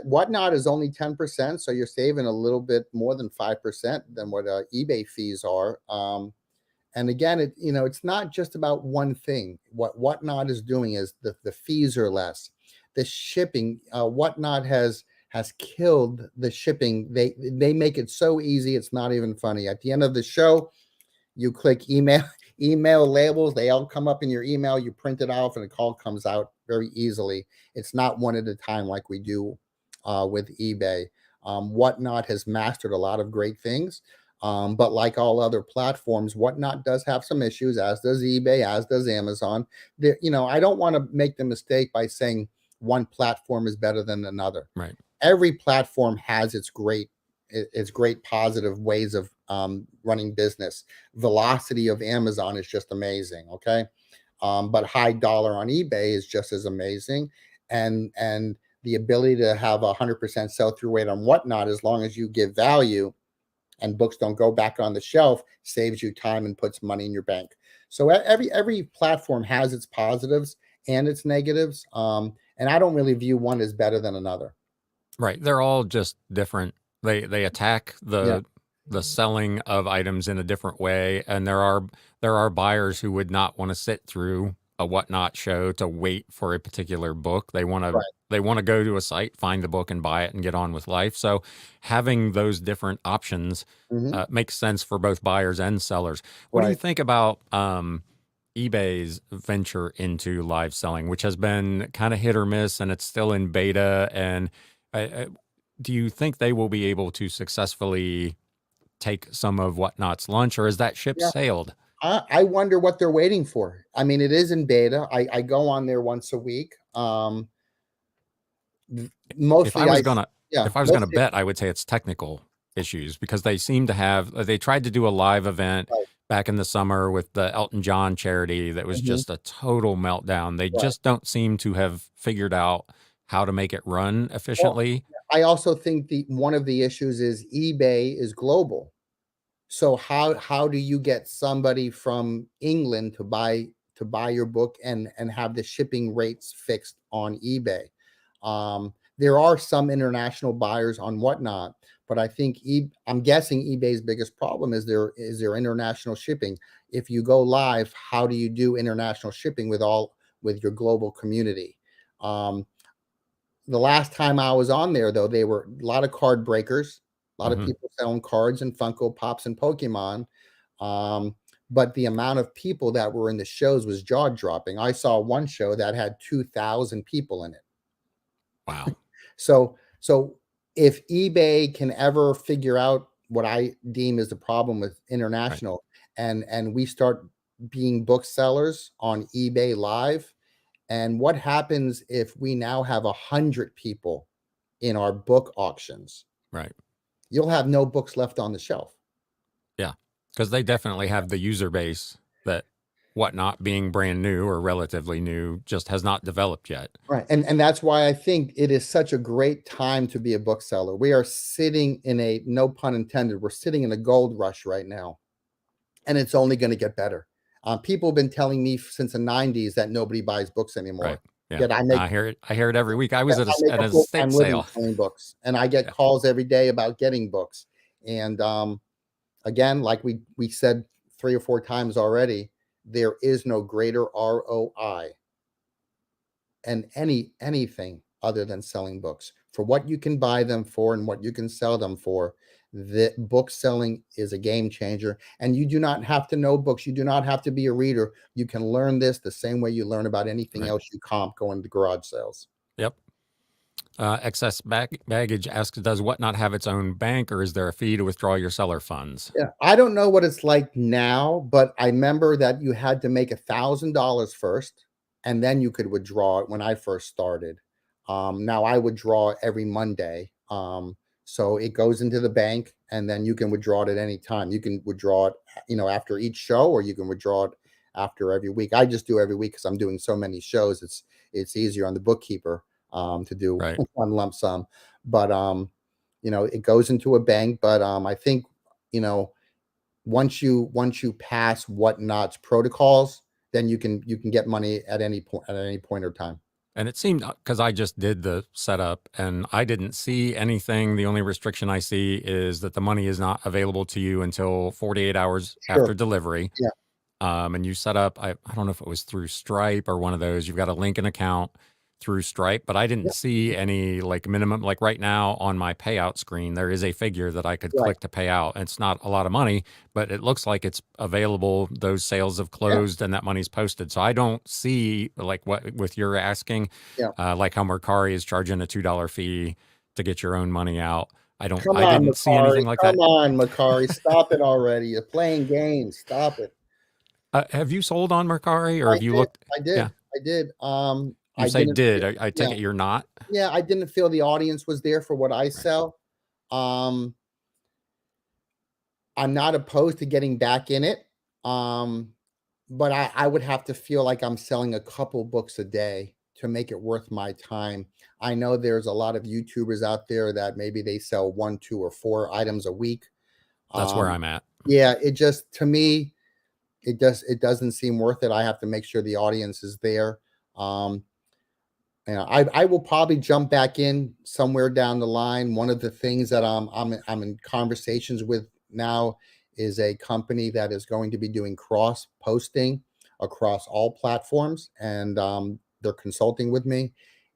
Whatnot is only 10%, so you're saving a little bit more than 5% than what eBay fees are. And again, it's not just about one thing. What Whatnot is doing is the fees are less. The shipping, Whatnot has killed the shipping. They make it so easy, it's not even funny. At the end of the show, you click email, email labels, they all come up in your email, you print it off, and the call comes out very easily. It's not one at a time like we do with eBay. Whatnot has mastered a lot of great things. But like all other platforms, Whatnot does have some issues, as does eBay, as does Amazon. I don't want to make the mistake by saying one platform is better than another. Right. Every platform has its great positive ways of running business. Velocity of Amazon is just amazing. Okay. But high dollar on eBay is just as amazing. And the ability to have 100% sell through rate on Whatnot, as long as you give value and books don't go back on the shelf, saves you time and puts money in your bank. So every platform has its positives and its negatives. And I don't really view one as better than another. Right. They're all just different. They attack Yeah. the selling of items in a different way, and there are buyers who would not want to sit through a Whatnot show to wait for a particular book. Right. They want to go to a site, find the book, and buy it and get on with life. So having those different options Hmm. makes sense for both buyers and sellers. What do you Right. think about eBay's venture into live selling, which has been kind of hit or miss, and it's still in beta? And do you think they will be able to successfully take some of Whatnot's lunch, or has that ship Yeah. sailed? I wonder what they're waiting for. I mean, it is in beta. I go on there once a week. If I Mostly was gonna yeah, if I was gonna mostly bet, I would say it's technical issues because they seem to have they tried to do a live event right. back in the summer with the Elton John charity that was Hmm. just a total meltdown. They Right. just don't seem to have figured out how to make it run Well, efficiently. I also think the one of the issues is eBay is global. So how do you get somebody from England to buy your book and have the shipping rates fixed on eBay? There are some international buyers on Whatnot, but I think I'm guessing eBay's biggest problem is their international shipping. If you go live, how do you do international shipping with your global community? Um, the last time I was on there, though, they were a lot of card breakers, a lot of Hmm. people selling cards and Funko Pops and Pokemon. Um, but the amount of people that were in the shows was jaw dropping. I saw one show that had 2,000 people in it. Wow. So if eBay can ever figure out what I deem is the problem with Right. international, and we start being booksellers on eBay Live, and what happens if we now have 100 people in our book auctions? Right. You'll have no books left on the shelf. Yeah. Because they definitely have the user base that Whatnot being brand new or relatively new just has not developed yet. Right. And that's why I think it is such a great time to be a bookseller. We are sitting in a, no pun intended, we're sitting in a gold rush right now, and it's only going to get better. People have been telling me since the 90s that nobody buys books Right. anymore. Yeah. Yet I No, make I hear it every week. I was I make at a an full-time estate living sale. selling books, and I get Yeah. calls every day about getting books. And again, like we said 3 or 4 times already, there is no greater ROI and anything other than selling books for what you can buy them for and what you can sell them for. The book selling is a game changer, and you do not have to know books. You do not have to be a reader. You can learn this the same way you learn about anything Right. else you comp going to garage sales. Yep. Excess baggage asks, does Whatnot have its own bank, or is there a fee to withdraw your seller funds? Yeah, I don't know what it's like now, but I remember that you had to make $1,000 first, and then you could withdraw it when I first started. Now I withdraw every Monday. So it goes into the bank, and then you can withdraw it at any time. You can withdraw it, after each show, or you can withdraw it after every week. I just do every week because I'm doing so many shows. It's easier on the bookkeeper to do Right. one lump sum. But it goes into a bank. But I think you know once you pass Whatnot's protocols, then you can get money at any point or time. And it seemed, because I just did the setup and I didn't see anything. The only restriction I see is that the money is not available to you until 48 hours Sure. after delivery. Yeah. And you set up, I don't know if it was through Stripe or one of those. You've got to link an account through Stripe, but I didn't Yeah. see any like minimum. Like right now on my payout screen, there is a figure that I could Right. click to pay out. It's not a lot of money, but it looks like it's available. Those sales have Yeah. closed and that money's posted. So I don't see like what with your asking, Yeah. like how Mercari is charging a $2 fee to get your own money out. Come I on, didn't see Macari. anything like Come that. on, Macari. Stop it already. You're playing games. Stop it. Have you sold on Mercari or I have you did. looked? I did. Yeah. I did. You I say didn't did. feel, I take yeah. it you're not? Yeah, I didn't feel the audience was there for what I Right. sell. Um, I'm not opposed to getting back in it. Um, but I would have to feel like I'm selling a couple books a day to make it worth my time. I know there's a lot of YouTubers out there that maybe they sell 1, 2, or 4 items a week. That's where Um, I'm at. yeah, it just to me, it doesn't seem worth it. I have to make sure the audience is there. Um, I will probably jump back in somewhere down the line. One of the things that I'm in conversations with now is a company that is going to be doing cross posting across all platforms, and they're consulting with me,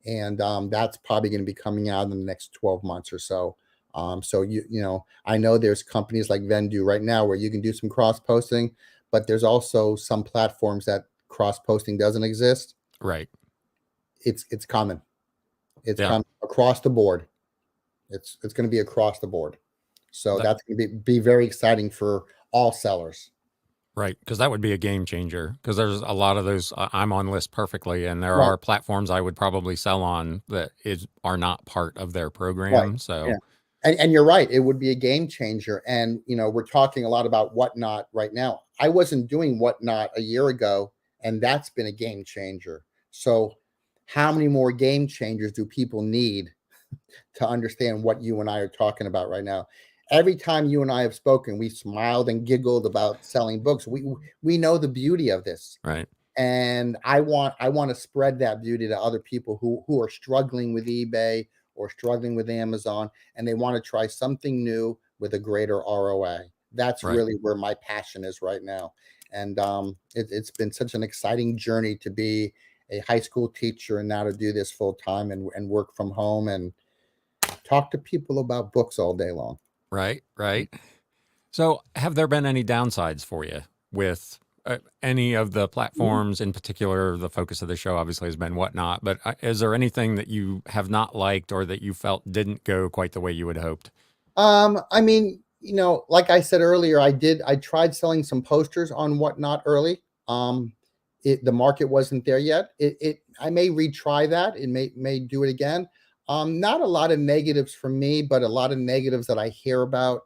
and that's probably going to be coming out in the next 12 months or so. So I know there's companies like Vendu right now where you can do some cross posting, but there's also some platforms that cross posting doesn't exist. Right. It's coming. It's Yeah. coming across the board. It's going to be across the board. So That that's going to be very exciting for all sellers. right. Because that would be a game changer. Because there's a lot of those. I'm on list perfectly, and there Right, are platforms I would probably sell on that is are not part of their right, program. yeah, So and you're right. It would be a game changer. And we're talking a lot about Whatnot right now. I wasn't doing Whatnot a year ago, and that's been a game changer. So, how many more game changers do people need to understand what you and I are talking about right now? Every time you and I have spoken, we smiled and giggled about selling books. We know the beauty of this, right. and I want to spread that beauty to other people who are struggling with eBay or struggling with Amazon, and they want to try something new with a greater ROA. That's Right. really where my passion is right now. And it's been such an exciting journey to be a high school teacher and now to do this full time and work from home and talk to people about books all day long. Right. Right. So, have there been any downsides for you with any of the platforms? In particular, the focus of the show obviously has been Whatnot, but is there anything that you have not liked or that you felt didn't go quite the way you had hoped? I mean, like I said earlier, I tried selling some posters on Whatnot early. The market wasn't there yet. I may retry that. It may do it again. Not a lot of negatives from me, but a lot of negatives that I hear about.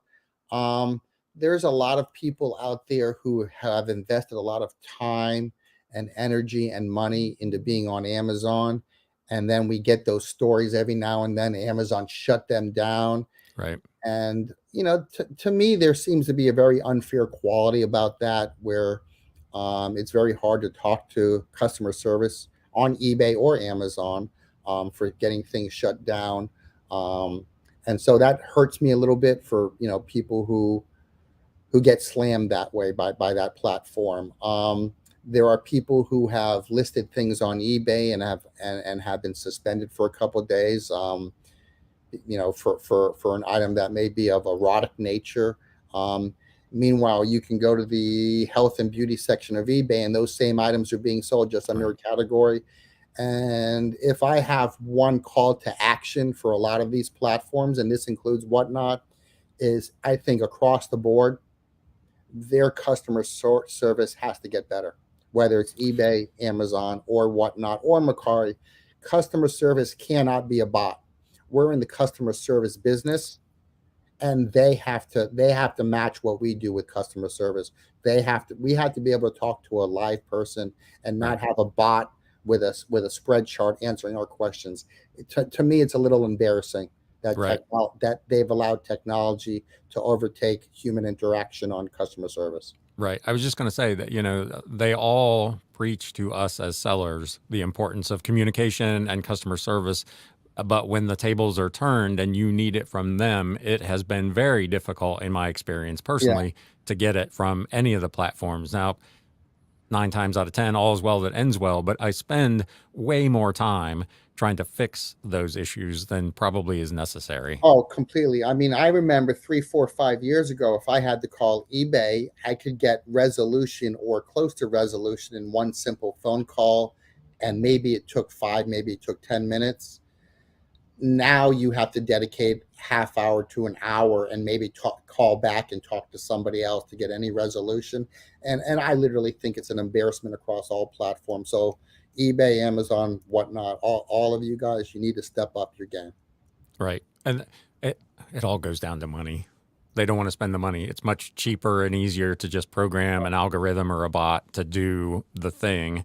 Um, there's a lot of people out there who have invested a lot of time and energy and money into being on Amazon. And then we get those stories every now and then. Amazon shut them down, Right. and to me, there seems to be a very unfair quality about that, where it's very hard to talk to customer service on eBay or Amazon for getting things shut down. Um, and so that hurts me a little bit for people who get slammed that way by that platform. There are people who have listed things on eBay and have been suspended for a couple of days. For an item that may be of erotic nature. Meanwhile, you can go to the health and beauty section of eBay, and those same items are being sold just under Right. a category. And if I have one call to action for a lot of these platforms, and this includes Whatnot, is I think across the board, their customer service has to get better, whether it's eBay, Amazon, or Whatnot, or mercari. Customer service cannot be a bot. We're in the customer service business, and they have to match what we do with customer service. We have to be able to talk to a live person and Right. not have a bot with a spread chart answering our questions. To me, it's a little embarrassing that Right. that they've allowed technology to overtake human interaction on customer service. Right. I was just going to say that, they all preach to us as sellers the importance of communication and customer service. But when the tables are turned and you need it from them, it has been very difficult, in my experience Yeah. personally, to get it from any of the platforms. Now, 9 times out of 10, all is well that ends well, but I spend way more time trying to fix those issues than probably is necessary. Oh, completely. I mean, I remember 3, 4, 5 years ago, if I had to call eBay, I could get resolution or close to resolution in one simple phone call. And maybe it took 5, maybe it took 10 minutes. Now you have to dedicate half hour to an hour and maybe call back and talk to somebody else to get any resolution. And I literally think it's an embarrassment across all platforms. So eBay, Amazon, Whatnot, all of you guys, you need to step up your game. Right. And it all goes down to money. They don't want to spend the money. It's much cheaper and easier to just program an algorithm or a bot to do the thing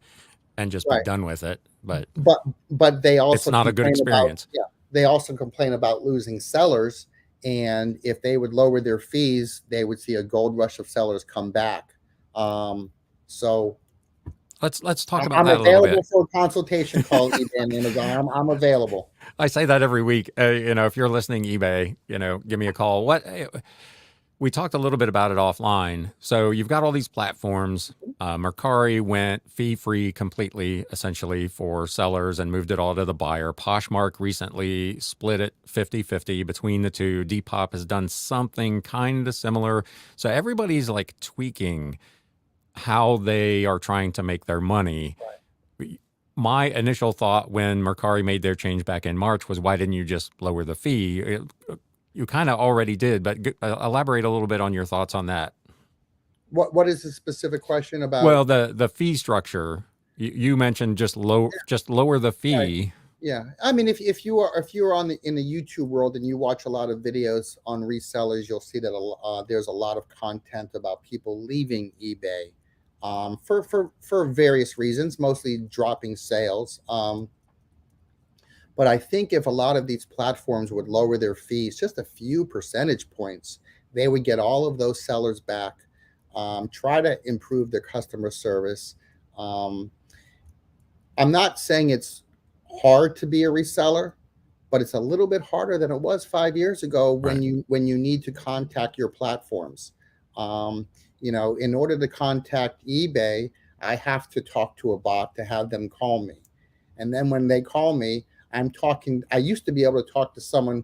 and just be Right. done with it. But but but they it's also not a good complain about, experience. yeah, they also complain about losing sellers. And if they would lower their fees, they would see a gold rush of sellers come back. So Let's talk about I'm that a little bit. available for a consultation call, eBay and Amazon. I'm available. I say that every week. If you're listening, eBay, give me a call. We talked a little bit about it offline. So you've got all these platforms. Mercari went fee free completely, essentially, for sellers and moved it all to the buyer. Poshmark recently split it 50-50 between the two. Depop has done something kind of similar. So everybody's like tweaking how they are trying to make their money. My initial thought when Mercari made their change back in March was, why didn't you just lower the fee? You kind of already did, but elaborate a little bit on your thoughts on that. What is the specific question about? Well, the fee structure you mentioned, just lower the Right. fee. Yeah, I mean, if you are on the in the YouTube world and you watch a lot of videos on resellers, you'll see that there's a lot of content about people leaving eBay, for various reasons, mostly dropping sales. But I think if a lot of these platforms would lower their fees just a few percentage points, they would get all of those sellers back. Try to improve their customer service. Um, I'm not saying it's hard to be a reseller, but it's a little bit harder than it was 5 years ago when Right. you need to contact your platforms. Um, in order to contact eBay, I have to talk to a bot to have them call me. And then when they call me, I used to be able to talk to someone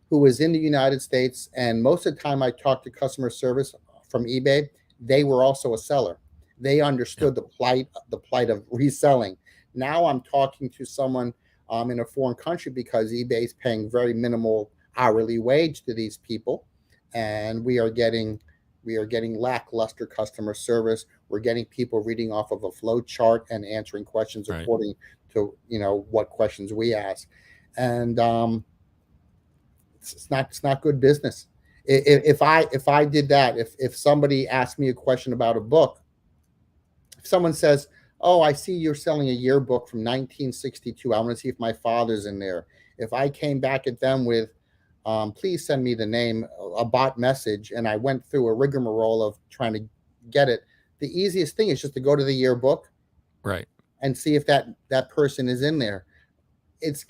who was in the United States, and most of the time I talked to customer service from eBay, they were also a seller. They Yeah. understood the plight of reselling. Now I'm talking to someone in a foreign country because eBay is paying very minimal hourly wage to these people, and we are getting lackluster customer service. We're getting people reading off of a flow chart and answering questions Right. according to what questions we ask. And it's not good business. If I did that, if somebody asked me a question about a book, if someone says, "Oh, I see you're selling a yearbook from 1962. I want to see if my father's in there." If I came back at them with, "Please send me the name," a bot message, and I went through a rigmarole of trying to get it, the easiest thing is just to go to the yearbook Right. and see if that person is in there. It's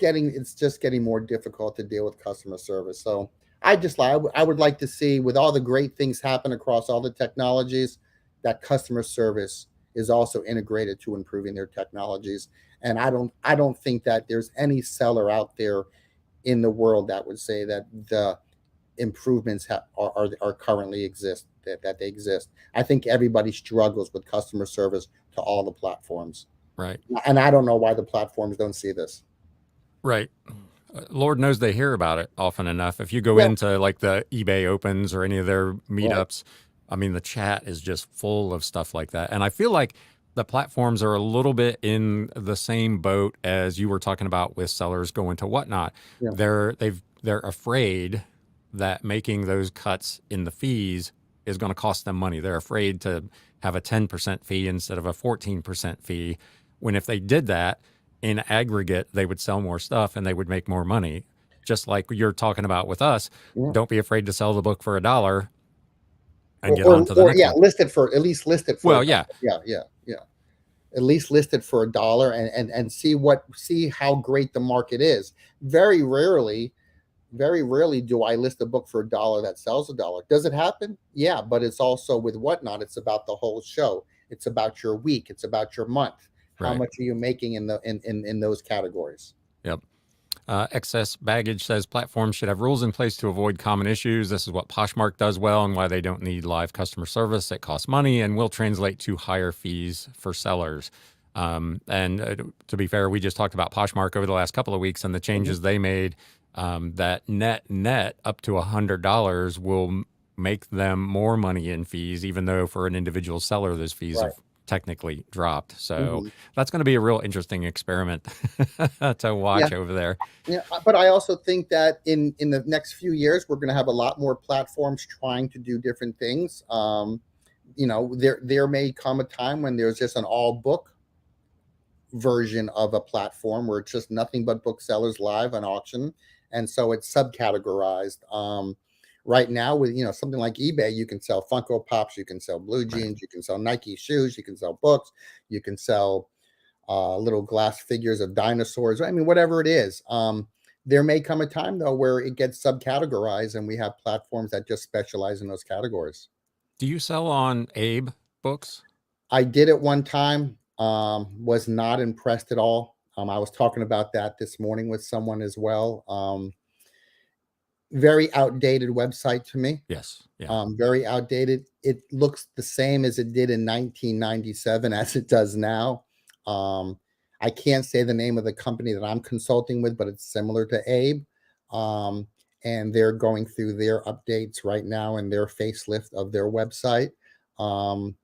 just getting more difficult to deal with customer service. So I would like to see, with all the great things happen across all the technologies, that customer service is also integrated to improving their technologies. And I don't think that there's any seller out there in the world that would say that the improvements are currently exist that they exist. I think everybody struggles with customer service to all the platforms. Right. And I don't know why the platforms don't see this. Right. Lord knows they hear about it often enough. If you go Yeah, into like the eBay Opens or any of their right. meetups, I mean, the chat is just full of stuff like that. And I feel like the platforms are a little bit in the same boat as you were talking about with sellers going to Whatnot. Yeah, They're afraid that making those cuts in the fees is going to cost them money. They're afraid to have a 10% fee instead of a 14% fee. When if they did that, in aggregate, they would sell more stuff and they would make more money. Just like you're talking about with us, yeah. don't be afraid to sell the book for $1 and get on to the Or next yeah, one. listed for at least listed for a Well, dollar. yeah, Yeah. At least listed for a dollar, and see how great the market is. Very rarely, very rarely do I list a book for a dollar that sells a dollar. Does it happen? Yeah, but it's also with Whatnot. It's about the whole show. It's about your week. It's about your month. How right. much are you making in those categories? Yep. Excess baggage says platforms should have rules in place to avoid common issues. This is what Poshmark does well and why they don't need live customer service. It costs money and will translate to higher fees for sellers. And to be fair, we just talked about Poshmark over the last couple of weeks and the Mhm. changes they made. That net up to $100 will make them more money in fees, even though for an individual seller, those fees Right. have technically dropped. So Mhm. that's going to be a real interesting experiment to Yeah. watch over there. Yeah, but I also think that in the next few years, we're going to have a lot more platforms trying to do different things. There may come a time when there's just an all book version of a platform where it's just nothing but booksellers live on auction, and so it's subcategorized. Right now, with something like eBay, you can sell Funko Pops, you can sell blue Right. jeans, you can sell Nike shoes, you can sell books, you can sell little glass figures of dinosaurs. I mean, whatever it is. There may come a time though where it gets subcategorized, and we have platforms that just specialize in those categories. Do you sell on Abe books? I did it one time. Was not impressed at all. I was talking about that this morning with someone as well. Very outdated website to me. Yes. Yeah. Very outdated. It looks the same as it did in 1997 as it does now. I can't say the name of the company that I'm consulting with, but it's similar to Abe. Um, and they're going through their updates right now and their facelift of their website. Um,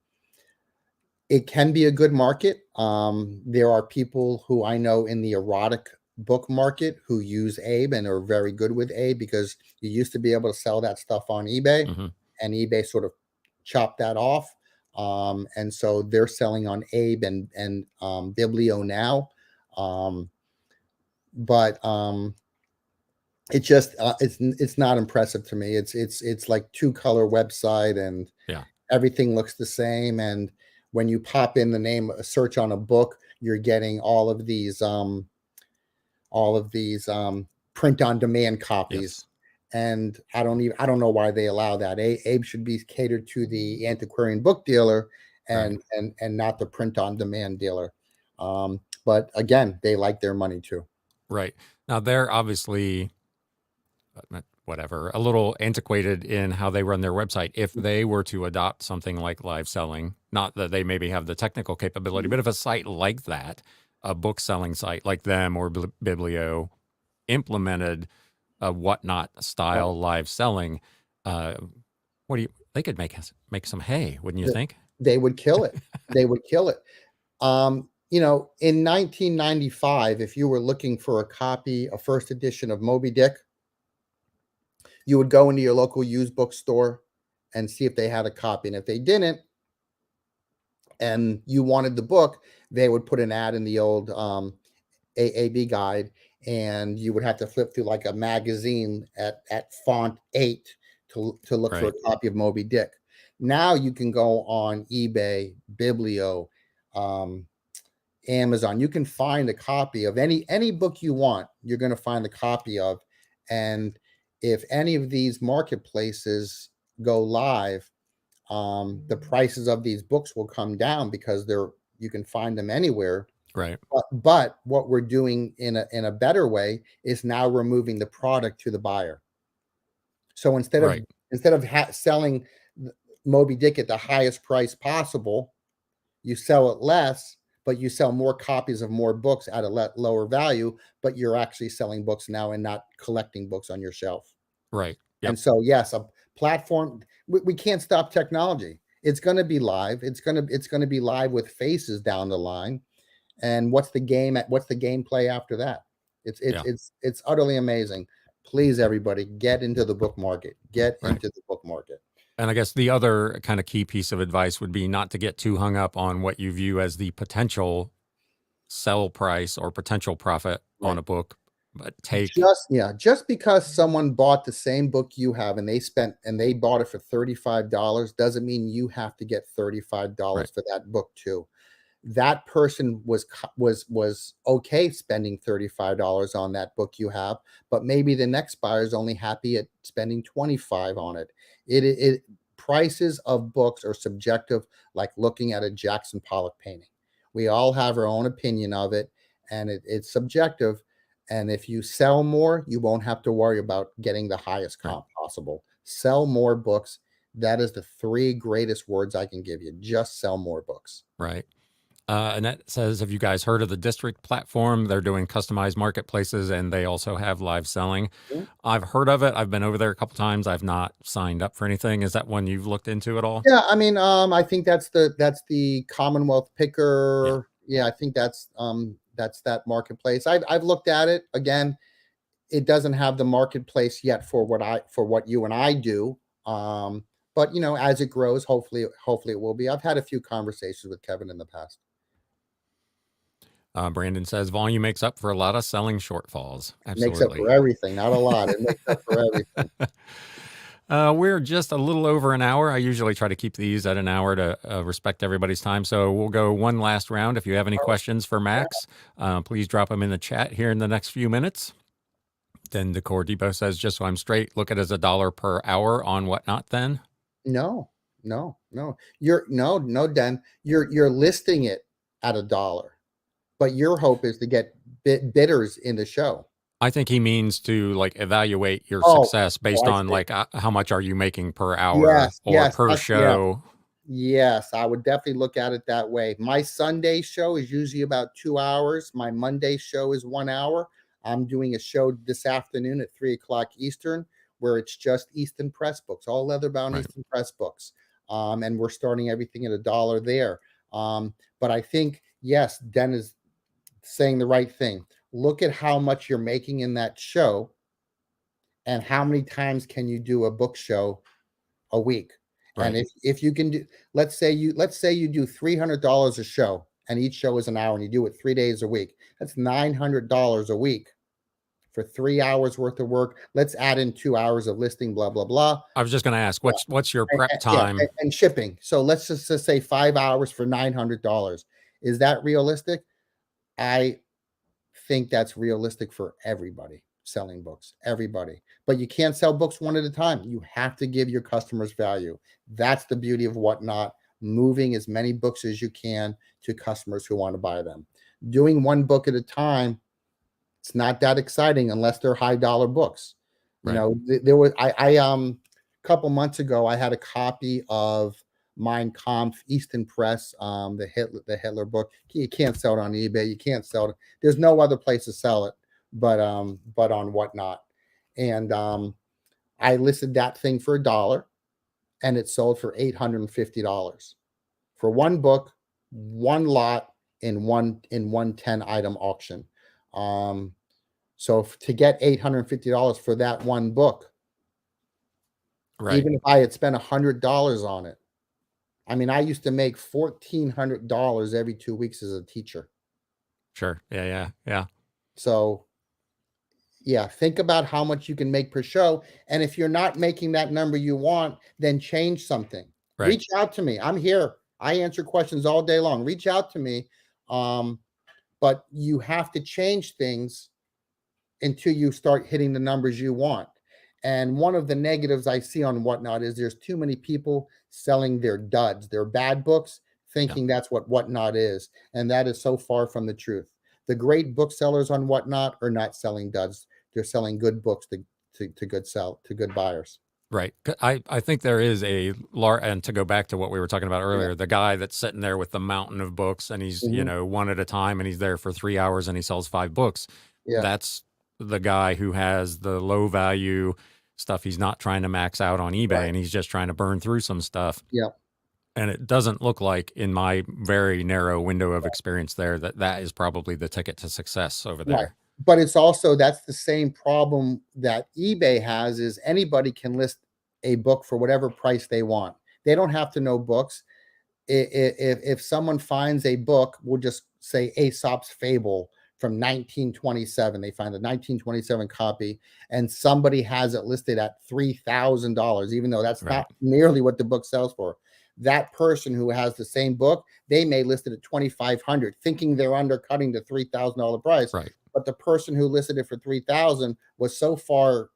it can be a good market. There are people who I know in the erotic book market who use Abe and are very good with Abe, because you used to be able to sell that stuff on eBay, Hmm. and eBay sort of chopped that off. And so they're selling on Abe and Biblio now. Um, but it's not impressive to me. It's like two color website, and Yeah. everything looks the same. And when you pop in the name, a search on a book, you're getting all of these print on demand copies. Yes. And I don't know why they allow that. Abe should be catered to the antiquarian book dealer, Right. and not the print on demand dealer. But again, they like their money too. Right. Now they're obviously whatever, a little antiquated in how they run their website. If they were to adopt something like live selling, not that they maybe have the technical capability, Mhm. but if a site like that, a book selling site like them or Biblio implemented a whatnot Right. style live selling, uh, what do you? They could make some hay, wouldn't you Th- think? They would kill it. They would kill it. In 1995, if you were looking for a copy, a first edition of Moby Dick, you would go into your local used bookstore and see if they had a copy. And if they didn't, and you wanted the book, they would put an ad in the old AAB guide, and you would have to flip through like a magazine at font 8 to look for Right. a copy of Moby Dick. Now you can go on eBay, Biblio, um, Amazon. You can find a copy of any book you want. You're going to find a copy of, and if any of these marketplaces go live, the prices of these books will come down because you can find them anywhere. Right. But what we're doing in a better way is now removing the product to the buyer. So Right. instead of selling Moby Dick at the highest price possible, you sell it less, but you sell more copies of more books at a lower value, but you're actually selling books now and not collecting books on your shelf. Right. And Yep. so, yes, a platform, we can't stop technology. It's going to be live. It's going to be live with faces down the line. And what's the game? What's the gameplay after that? Yeah. It's utterly amazing. Please, everybody, get into the book market. Get Right. into the book market. And I guess the other kind of key piece of advice would be not to get too hung up on what you view as the potential sell price or potential profit on Right. a book, but take Just because someone bought the same book you have and they bought it for $35 doesn't mean you have to get $35 right, for that book too. That person was okay spending $35 on that book you have, but maybe the next buyer is only happy at spending 25 on it. It prices of books are subjective, like looking at a Jackson Pollock painting. We all have our own opinion of it, and it's subjective. And if you sell more, you won't have to worry about getting the highest right, comp possible. Sell more books. That is the three greatest words I can give you. Just sell more books. right. Annette says, have you guys heard of the District platform? They're doing customized marketplaces and they also have live selling. Mhm. I've heard of it. I've been over there a couple times. I've not signed up for anything. Is that one you've looked into at all? Yeah, I mean, I think that's the Commonwealth Yeah. Picker. Yeah, I think that's that marketplace. I've looked at it again. It doesn't have the marketplace yet for what you and I do. But as it grows, hopefully it will be. I've had a few conversations with Kevin in the past. Brandon says volume makes up for a lot of selling shortfalls. Makes up Absolutely. for everything, not a lot. It makes up for everything. We're just a little over an hour. I usually try to keep these at an hour to respect everybody's time. So we'll go one last round. If you have any questions for Yeah. Max, please drop them in the chat here in the next few minutes. Then Decor Depot says, just so I'm straight, look at it as $1 per hour on Whatnot then. No, no. No, Dan. You're listing it at $1, but your hope is to get bidders in the show. I think he means to like evaluate your Oh, success oh, based I on see. like how much are you making per hour Yes, or yes, per that's yeah. show. Yes, I would definitely look at it that way. My Sunday show is usually about 2 hours. My Monday show is 1 hour. I'm doing a show this afternoon at 3 o'clock Eastern, where it's just Easton Press books, all leather-bound Right. Easton Press books. And we're starting everything at $1 there. But I think, yes, Den is saying the right thing. Look at how much you're making in that show and how many times can you do a book show a week. And Right. if you can do, let's say you do $300 a show, and each show is an hour, and you do it 3 days a week. That's $900 a week for 3 hours worth of work. Let's add in 2 hours of listing, blah blah blah. I was just going to ask, Yeah, what's your prep yeah, time? and shipping. So let's just say 5 hours for $900. Is that realistic? I think that's realistic for everybody selling books, everybody. But you can't sell books one at a time. You have to give your customers value. That's the beauty of Whatnot, moving as many books as you can to customers who want to buy them. Doing one book at a time, it's not that exciting unless they're high dollar books. Right. There was a couple months ago, I had a copy of Mein Kampf, Easton Press, the Hitler book. You can't sell it on eBay. You can't sell it. There's no other place to sell it but on Whatnot. And I listed that thing for $1, and it sold for $850 for one book, one lot in one 10-item auction. So to get $850 for that one book, Right. even if I had spent $100 on it, I mean, I used to make $1,400 every 2 weeks as a teacher. Sure. Yeah. So, yeah, think about how much you can make per show, and if you're not making that number you want, then change something. Right. Reach out to me. I'm here. I answer questions all day long. Reach out to me, but you have to change things until you start hitting the numbers you want. And one of the negatives I see on Whatnot is there's too many people selling their duds, their bad books, Yeah. thinking that's what Whatnot is. And that is so far from the truth. The great booksellers on Whatnot are not selling duds. They're selling good books to good buyers. Right. I think there is a large, and to go back to what we were talking about Yeah. earlier, the guy that's sitting there with the mountain of books and he's, Hmm. one at a time and he's there for 3 hours and he sells 5 books. Yeah. That's the guy who has the low value stuff. He's not trying to max out on eBay Right. and he's just trying to burn through some stuff. Yeah. And it doesn't look like, in my very narrow window of experience there, that that is probably the ticket to success over Right. there. But it's also that's the same problem that eBay has is anybody can list a book for whatever price they want. They don't have to know books. If someone finds a book, we'll just say Aesop's Fable from 1927. They find a 1927 copy and somebody has it listed at $3,000, even though that's Right. not nearly what the book sells for. That person who has the same book, they may list it at 2,500, thinking they're undercutting the $3,000 price. Right. But the person who listed it for 3,000 was so far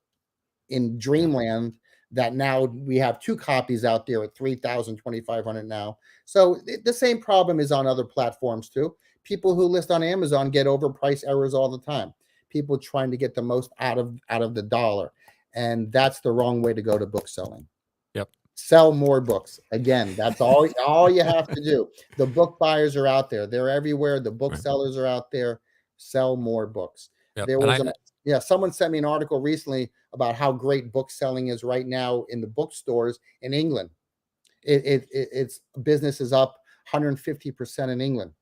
in Yeah. dreamland that now we have two copies out there at 3,000, 2,500 now. So the same problem is on other platforms too. People who list on Amazon get overpriced errors all the time. People trying to get the most out of the dollar. And that's the wrong way to go to book selling. Yep. Sell more books. Again, that's all you have to do. The book buyers are out there. They're everywhere. The Right. booksellers are out there. Sell more books. Yep. There And was someone sent me an article recently about how great book selling is right now in the bookstores in England. It's business is up 150% in England.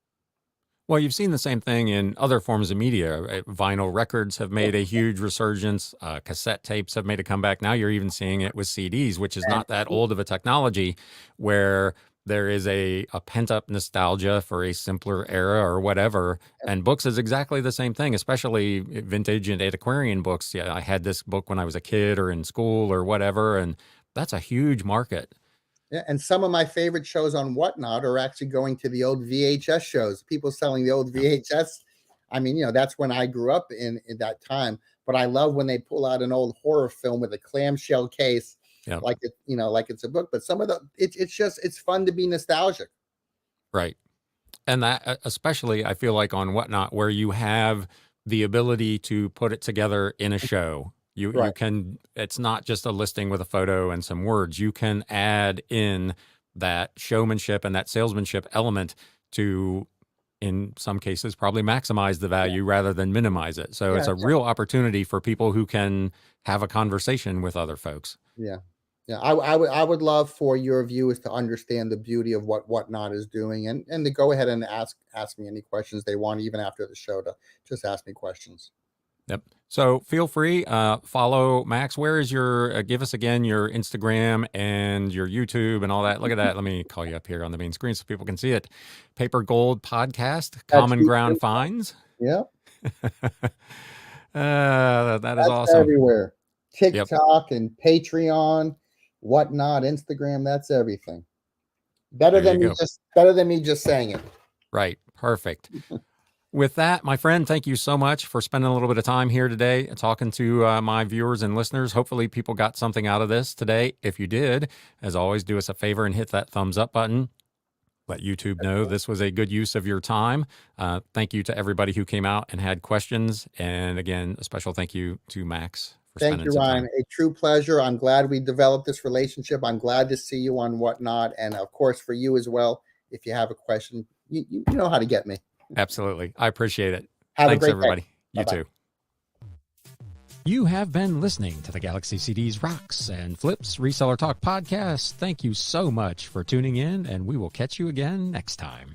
Well, you've seen the same thing in other forms of media. Vinyl records have Yeah, made a huge resurgence. Cassette tapes have made a comeback. Now you're even seeing it with CDs, which is and not that old of a technology, where there is a pent up nostalgia for a simpler era or whatever. And books is exactly the same thing, especially vintage and antiquarian books. Yeah, I had this book when I was a kid or in school or whatever, and that's a huge market. yeah, and some of my favorite shows on Whatnot are actually going to the old VHS shows. People selling the old Yeah, VHS. I mean, that's when I grew up in that time. But I love when they pull out an old horror film with a clamshell case, yeah, like like it's a book. But some of it's fun to be nostalgic. right. And that, especially, I feel like on Whatnot, where you have the ability to put it together in a show. You Right. can. It's not just a listing with a photo and some words. You can add in that showmanship and that salesmanship element to, in some cases, probably maximize the Yeah. value rather than minimize it. So it's Yeah. a real opportunity for people who can have a conversation with other folks. Yeah. Yeah. I would love for your viewers to understand the beauty of what Whatnot is doing and to go ahead and ask me any questions they want, even after the show, to just ask me questions. Yep. So feel free, follow Max. Where is your, give us again your Instagram and your YouTube and all that. Look at that. Let me call you up here on the main screen so people can see it. Paper Gold Podcast, That's Common Ground Finds. Yeah. That is That's awesome. everywhere. Yep. TikTok and Patreon, Whatnot, Instagram, that's everything. Better There you than me go. just saying it. Right. Perfect. With that, my friend, thank you so much for spending a little bit of time here today talking to my viewers and listeners. Hopefully, people got something out of this today. If you did, as always, do us a favor and hit that thumbs up button. Let YouTube know this was a good use of your time. Thank you to everybody who came out and had questions. And again, a special thank you to Max for Thank spending you, some Ryan. time. A true pleasure. I'm glad we developed this relationship. I'm glad to see you on Whatnot. And of course, for you as well, if you have a question, you know how to get me. Absolutely. I appreciate it. Have a Thanks, great day. everybody. You Bye-bye. too. You have been listening to the Galaxy CDs Rocks and Flips Reseller Talk podcast. Thank you so much for tuning in, and we will catch you again next time.